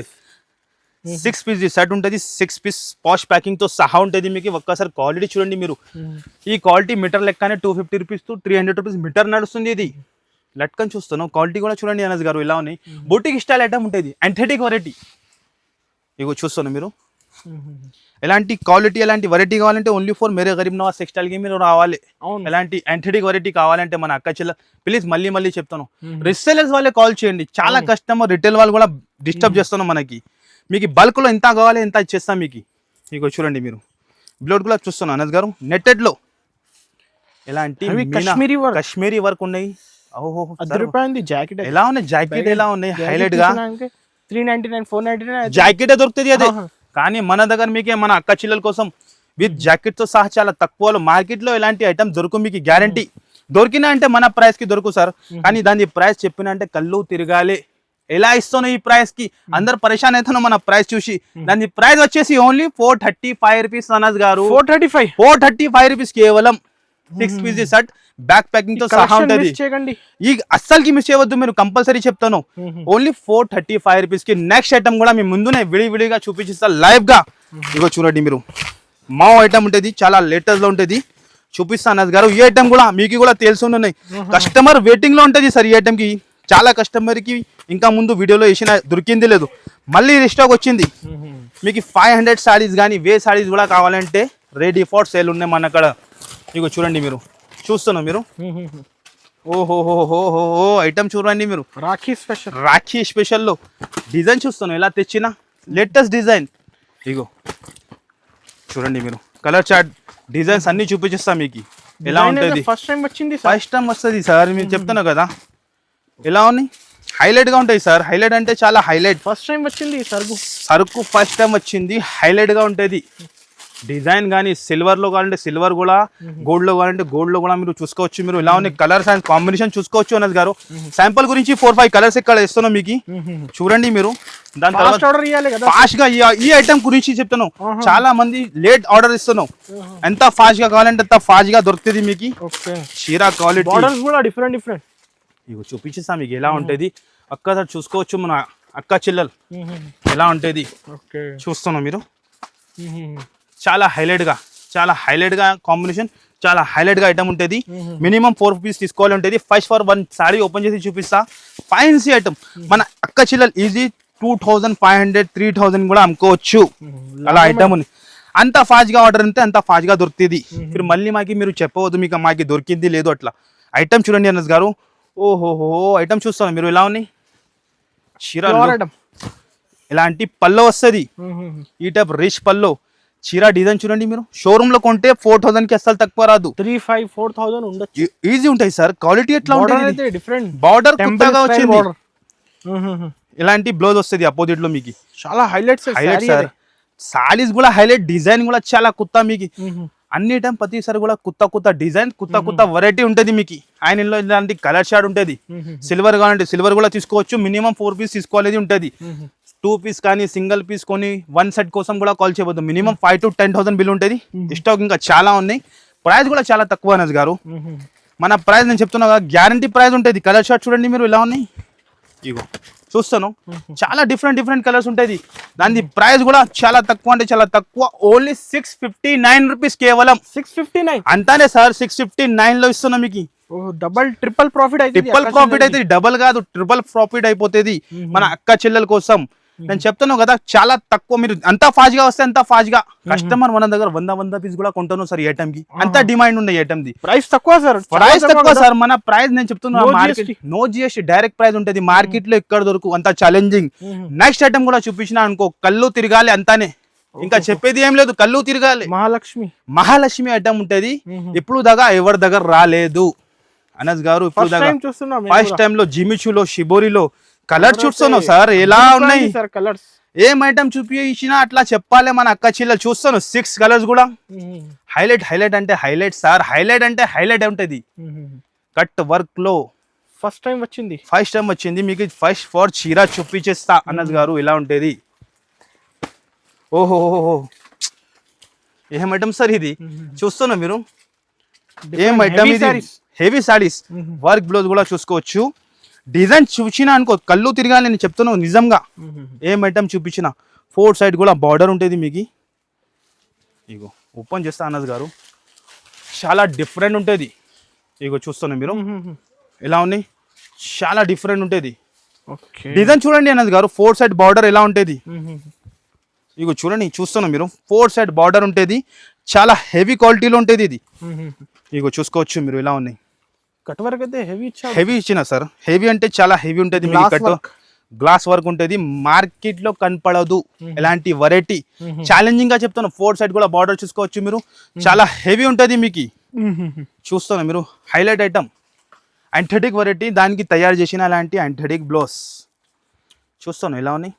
Speaker 1: 6 పీస్ సెట్ ఉంటుంది. 6 పీస్ పాష్ ప్యాకింగ్ తో సహా ఉంటుంది మీకు. ఒక్కసారి క్వాలిటీ చూడండి మీరు. ఈ క్వాలిటీ మీటర్ లెక్కనే 250 రూపీస్ టు 300 రూపీస్ మీటర్ నడుస్తుంది. ఇది లట్కన్ చూస్తున్నాం, క్వాలిటీ కూడా చూడండి అనస్ గారు ఇలా ఉన్నాయి. బొటిక్ స్టైల్ ఐటమ్ ఉంటుంది, యాంథెటిక్ వెరైటీ. ఇగో చూస్తున్నాం మీరు. ఎలాంటి క్వాలిటీ ఎలాంటి వెరైటీ కావాలంటే only for Mere Garib Nawaz textile కి మీరు రావాలి. ఎలాంటి యాంథెటిక్ వెరైటీ కావాలంటే మన అక్క చెల్ల ప్లీజ్ మళ్ళీ చెప్తాను, రిసేలర్స్ వాళ్ళే కాల్ చేయండి. చాలా కస్టమర్ రిటైల్ వాళ్ళు కూడా డిస్టర్బ్ చేస్తున్నాం. మనకి మీకు బల్క్ లో ఎంత కావాలి ఎంత ఇచ్చేస్తాం మీకు. ఇగో చూడండి మీరు, బ్లౌజ్ కూడా చూస్తున్నాను అనస్ గారు. నెట్టెడ్ లో ఎలాంటి కాశ్మీరీ వర్క్ ఉన్నాయి. ఓహో
Speaker 2: జాకెట్
Speaker 1: ఎలా ఉన్నాయి, జాకెట్ ఎలా ఉన్నాయి హైలైట్ గా.
Speaker 2: 399 499
Speaker 1: జాకెట్ దొరుకుతుంది అదే. కానీ మన దగ్గర మీకే మన అక్క చిల్లల కోసం విత్ జాకెట్ తో సహా చాలా తక్కువలో మార్కెట్ లో ఇలాంటి ఐటమ్ దొరుకు మీకు గ్యారంటీ. దొరికినా అంటే మన ప్రైస్ కి దొరుకు సార్. కానీ దాని ప్రైస్ చెప్పిన అంటే కళ్ళు తిరగాలి. ఎలా ఇస్తాను ఈ ప్రైస్ కి అందరు పరేషాన్ అవుతాను మన ప్రైస్ చూసి. దాని ప్రైస్ వచ్చేసి ఓన్లీ 435 రూపీస్ అనస్ గారు. 435 రూపీస్ కేవలం. 6 పీస్ సెట్ బ్యాక్ ప్యాకింగ్ తో సహా ఉంటది. ఈ అస్సలకి మిస్ చేయవద్దు మీరు, కంపల్సరీ చెప్తాను. ఓన్లీ 435 రూపీస్ కి నెక్స్ట్ ఐటమ్ కూడా మీ ముందునే విడివిడిగా చూపించిస్తా లైవ్ గా. ఇగో చూడండి మీరు, మా ఐటమ్ ఉంటుంది, చాలా లేటెస్ట్ లో ఉంటుంది. చూపిస్తాను అనస్ గారు. ఈ ఐటమ్ కూడా మీకు కూడా తెలిసి ఉన్నాయి. కస్టమర్ వెయిటింగ్ లో ఉంటది సార్ ఈ ఐటమ్ కి. చాలా కస్టమర్ కి ఇంకా ముందు వీడియోలో వేసిన దొరికింది లేదు, మళ్ళీ రీస్టాక్ వచ్చింది. మీకు 500 సారీస్ కానీ 1000 సారీస్ కూడా కావాలంటే రెడీ ఫర్ సేల్ ఉన్నాయి మన అక్కడ. ఇగో చూడండి మీరు, చూస్తున్నాం మీరు. ఓహోహోహో ఐటమ్ చూడండి మీరు. రాఖీ స్పెషల్ లో డిజైన్ చూస్తున్నాం ఎలా తెచ్చిన లేటెస్ట్ డిజైన్. ఇగో చూడండి మీరు, కలర్ చార్ట్ డిజైన్స్ అన్ని చూపించేస్తాం మీకు. ఎలా ఉంటుంది
Speaker 2: ఫస్ట్ టైం
Speaker 1: వస్తుంది సార్. మీరు చెప్తున్నా కదా ఎలా ఉన్నాయి, హైలైట్ గా ఉంటాయి సార్. హైలైట్ అంటే చాలా హైలైట్.
Speaker 2: ఫస్ట్ టైం వచ్చింది
Speaker 1: సరుకు ఫస్ట్ టైం వచ్చింది, హైలైట్ గా ఉంటుంది. డిజైన్ కానీ సిల్వర్ లో కావాలంటే సిల్వర్ కూడా, గోల్డ్ లో కావాలంటే గోల్డ్ లో కూడా మీరు చూసుకోవచ్చు. మీరు ఇలా ఉన్నాయి కలర్స్ అండ్ కాంబినేషన్ చూసుకోవచ్చు అనస్ గారు. శాంపుల్ గురించి 4-5 కలర్స్ ఇక్కడ ఇస్తున్నాం మీకు, చూడండి మీరు. దాని తర్వాత ఫాస్ట్ గా ఈ ఐటమ్ గురించి చెప్తాను. చాలా మంది లేట్ ఆర్డర్ ఇస్తున్నాం. ఎంత ఫాస్ట్ గా కావాలంటే అంత ఫాస్ట్ గా దొరుకుతుంది మీకు. చీరా క్వాలిటీ
Speaker 2: డిఫరెంట్
Speaker 1: ఇగో చూపించేస్తా మీకు ఎలా ఉంటుంది. ఒక్కసారి చూసుకోవచ్చు మన అక్క చెల్లెలు ఎలా ఉంటుంది చూస్తున్నాం మీరు. చాలా హైలైట్ గా కాంబినేషన్, చాలా హైలైట్ గా ఐటమ్ ఉంటుంది. మినిమం 4 పీస్ తీసుకోవాలి ఉంటుంది. ఫస్ట్ ఫర్ 1 సారీ ఓపెన్ చేసి చూపిస్తా. ఫైన్సీ ఐటమ్ మన అక్క చెల్లెలు ఈజీ 2500 3000 కూడా అమ్ముకోవచ్చు. అలా ఐటమ్ ఉంది. అంత ఫాస్ట్ గా ఆర్డర్ అంతే అంత ఫాస్ట్ గా దొరుకుతుంది. మీరు మళ్ళీ మీరు చెప్పవద్దు మీకు మాకి దొరికింది లేదు అట్లా. ఐటమ్ చూడండి అనస్ గారు. ఓహోహో ఐటమ్ చూస్తాను మీరు ఎలా ఉన్నాయి. చీర ఇలాంటి పల్లో వస్తుంది. ఈ టైప్ రిచ్ పల్లో చీర డిజైన్ చూడండి మీరు. షోరూమ్ లో కొంటే 4000 కి అసలు తక్కువ రాదు.
Speaker 2: 3-5-4,000 ఉండొచ్చు.
Speaker 1: ఈజీ ఉంటాయి సార్. క్వాలిటీ ఎట్లా ఉంటుంది,
Speaker 2: డిఫరెంట్
Speaker 1: బార్డర్ కొత్తగా వచ్చింది. ఇలాంటి బ్లౌజ్ వస్తుంది అపోజిట్ లో మీకు.
Speaker 2: చాలా హైలైట్
Speaker 1: సార్. సారీస్ కూడా హైలైట్, డిజైన్ కూడా చాలా కొత్త మీకు. అన్ని టైం ప్రతిసారి కూడా కొత్త డిజైన్, కొత్త వెరైటీ ఉంటుంది మీకు. ఆయనలో ఇలాంటి కలర్ షార్ట్ ఉంటుంది. సిల్వర్ కావాలంటే సిల్వర్ కూడా తీసుకోవచ్చు. మినిమం 4 పీస్ తీసుకోవాలి ఉంటుంది. 2 పీస్ కానీ సింగిల్ పీస్ కొని 1 సెట్ కోసం కూడా కాల్ చేయవద్దు. మినిమం 5 to 10,000 బిల్ ఉంటుంది. స్టాక్ ఇంకా చాలా ఉన్నాయి. ప్రైస్ కూడా చాలా తక్కువ అనస్ గారు. మన ప్రైస్ నేను చెప్తున్నా కదా, గ్యారంటీ ప్రైస్ ఉంటుంది. కలర్ షార్ట్ చూడండి మీరు ఎలా ఉన్నాయి. ఇగో చూస్తాను, చాలా డిఫరెంట్ కలర్స్ ఉంటుంది. దాని ప్రైస్ కూడా చాలా తక్కువ అంటే చాలా తక్కువ. ఓన్లీ 659 రూపీస్ కేవలం.
Speaker 2: 659
Speaker 1: అంతానే సార్. 659 లో ఇస్తున్నా మీకు.
Speaker 2: ట్రిపుల్ ప్రాఫిట్
Speaker 1: అయితే డబల్ కాదు, ట్రిపుల్ ప్రాఫిట్ అయిపోతుంది మన అక్క చెల్లెల కోసం. నేను చెప్తాను కదా, చాలా తక్కువ. మీరు అంత ఫాస్ట్ గా వస్తే అంత ఫాస్ట్ గా కస్టమర్ మన దగ్గర 100 పీస్ కూడా కొంటాను సార్. ఈ ఐటమ్ కి అంత డిమాండ్ ఉంది. ఐటమ్ ది
Speaker 2: ప్రైస్ తక్కువ
Speaker 1: సార్. మన ప్రైస్ నేను చెప్తున్నా, market no GST direct price ఉంటుంది. మార్కెట్ లో ఎక్కడ దొరుకు అంత ఛాలెంజింగ్. నెక్స్ట్ ఐటమ్ కూడా చూపించిన అనుకో, కళ్ళు తిరగాలి అంతానే. ఇంకా చెప్పేది ఏం లేదు, కళ్ళు తిరగాలి. మహాలక్ష్మి ఐటమ్ ఉంటది. ఇప్పుడు దాకా ఎవరి దగ్గర రాలేదు అనస్ గారు. ఇప్పుడు దాకా ఫస్ట్ టైం లో జిమిచులో షిబోరిలో కలర్ చూస్తున్నావు సార్. ఎలా ఉన్నాయి
Speaker 2: కలర్స్,
Speaker 1: ఏం ఐటమ్ చూపించినా అట్లా చెప్పాలి మన అక్క చెల్లెలు. చూస్తాను 6 కలర్స్ కూడా. హైలైట్ అంటే హైలైట్ సార్. హైలైట్ అంటే హైలైట్ ఉంటుంది. కట్ వర్క్ లో
Speaker 2: ఫస్ట్ టైం
Speaker 1: వచ్చింది మీకు. ఫస్ట్ ఫర్ చీర చూపించేస్తా అనస్ గారు ఎలా ఉంటుంది. ఓహో ఏం ఐటమ్ సార్ ఇది. చూస్తున్నా మీరు ఏం ఐటమ్ ఇది. హెవీ సారీస్, వర్క్ బ్లౌజ్ కూడా చూసుకోవచ్చు. డిజైన్ చూపించిన అనుకో కళ్ళు తిరగాలి. నేను చెప్తున్నాను నిజంగా. ఏం ఐటమ్ చూపించిన ఫోర్ సైడ్ కూడా బార్డర్ ఉంటుంది మీకు. ఇగో ఓపెన్ చేస్తా అనస్ గారు, చాలా డిఫరెంట్ ఉంటుంది. ఇగో చూస్తున్నాం మీరు ఎలా ఉన్నాయి, చాలా డిఫరెంట్ ఉంటుంది.
Speaker 2: ఓకే.
Speaker 1: డిజైన్ చూడండి అనస్ గారు, ఫోర్ సైడ్ బార్డర్ ఎలా ఉంటుంది. ఇగో చూడండి, చూస్తున్నాం మీరు, ఫోర్ సైడ్ బార్డర్ ఉంటుంది, చాలా హెవీ క్వాలిటీలో ఉంటుంది ఇది. ఇగో చూసుకోవచ్చు మీరు ఎలా ఉన్నాయి.
Speaker 2: కట్ వర్క్ అయితే హెవీ ఇచ్చా.
Speaker 1: హెవీ ఇచ్చిన సార్, హెవీ అంటే చాలా హెవీ ఉంటుంది. మీకు కట్ గ్లాస్ వర్క్ ఉంటుంది, మార్కెట్ లో కనపడదు ఎలాంటి వెరైటీ. ఛాలెంజింగ్ గా చెప్తాను, ఫోర్ సైడ్ కూడా బార్డర్ చూసుకోవచ్చు మీరు, చాలా హెవీ ఉంటుంది మీకు. చూస్తాను మీరు, హైలైట్ ఐటమ్, యాంథెటిక్ వెరైటీ, దానికి తయారు చేసిన అలాంటి యాంథెటిక్ బ్లౌజ్. చూస్తాను ఎలా ఉన్నాయి.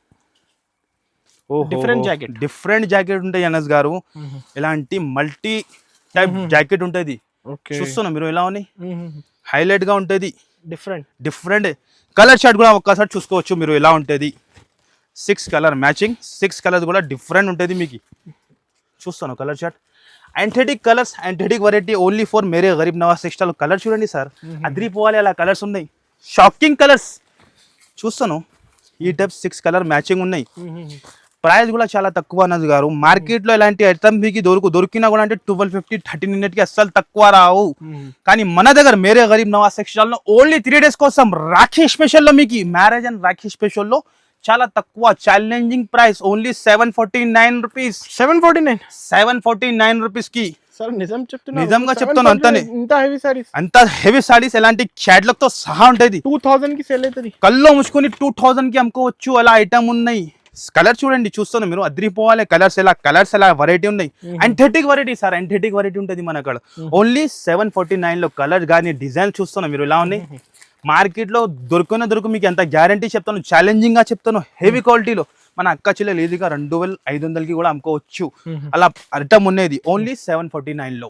Speaker 1: డిఫరెంట్ జాకెట్ ఉంటాయి అనస్ గారు, ఇలాంటి మల్టీ టైప్ జాకెట్ ఉంటుంది. చూస్తున్నా మీరు ఎలా ఉన్నాయి, హైలైట్ గా ఉంటుంది. డిఫరెంట్ కలర్ షార్ట్ కూడా ఒక్కసారి చూసుకోవచ్చు మీరు ఎలా ఉంటుంది. 6 కలర్ మ్యాచింగ్, 6 కలర్స్ కూడా డిఫరెంట్ ఉంటుంది మీకు. చూస్తాను కలర్ షార్ట్, యాంథెటిక్ కలర్స్, యాంథెటిక్ variety only for Mere Garib Nawaz textile. Colour చూడండి సార్, అదిరిపోవాలి అలా కలర్స్ ఉన్నాయి, షాకింగ్ కలర్స్. చూస్తాను ఈ టైప్ 6 కలర్ మ్యాచింగ్ ఉన్నాయి. ప్రైస్ కూడా చాలా తక్కువ అన్నది గారు. మార్కెట్లో ఇలాంటి ఐటమ్ మీకు దొరికినా కూడా అంటే 1250, 1300కి అస్సలు తక్కువ రావు. కానీ మన దగ్గర మేరే గరీబ్ నవాజ్ టెక్స్టైల్లో ఓన్లీ 3 days కోసం రాఖీ స్పెషల్లో మీకు మ్యారేజ్ అండ్ రాఖీ స్పెషల్లో చాలా తక్కువ challenging price, only 749 rupees. 749 rupees కి. నిజంగా చెప్తాను, అంత హెవీ సారీస్ ఎలాంటి క్యాటలాగ్ తో సహా ఉంటుంది.
Speaker 2: 2000 కి సేల్ అవుతుంది.
Speaker 1: కల్లో ముసుకొని 2000 కి అమ్ముకోవచ్చు, అలా ఐటమ్ ఉన్నాయి. కలర్ చూడండి, చూస్తాను మీరు, అదిరిపోవాలి కలర్స్ ఎలా వెరైటీ ఉన్నాయి. యాంథెటిక్ వెరైటీ సార్, యాంథెటిక్ వెరైటీ ఉంటుంది మన అక్కడ. ఓన్లీ 749 లో కలర్ కానీ డిజైన్ చూస్తున్నాం మీరు ఎలా ఉన్నాయి. మార్కెట్ లో దొరుకు మీకు ఎంత గ్యారంటీ చెప్తాను, ఛాలెంజింగ్ గా చెప్తాను, హెవీ క్వాలిటీలో. మన అక్క చెల్లెలు ఈజీగా 2500కి కూడా అమ్ముకోవచ్చు, అలా ఐటమ్ ఉన్నది. ఓన్లీ 749 లో.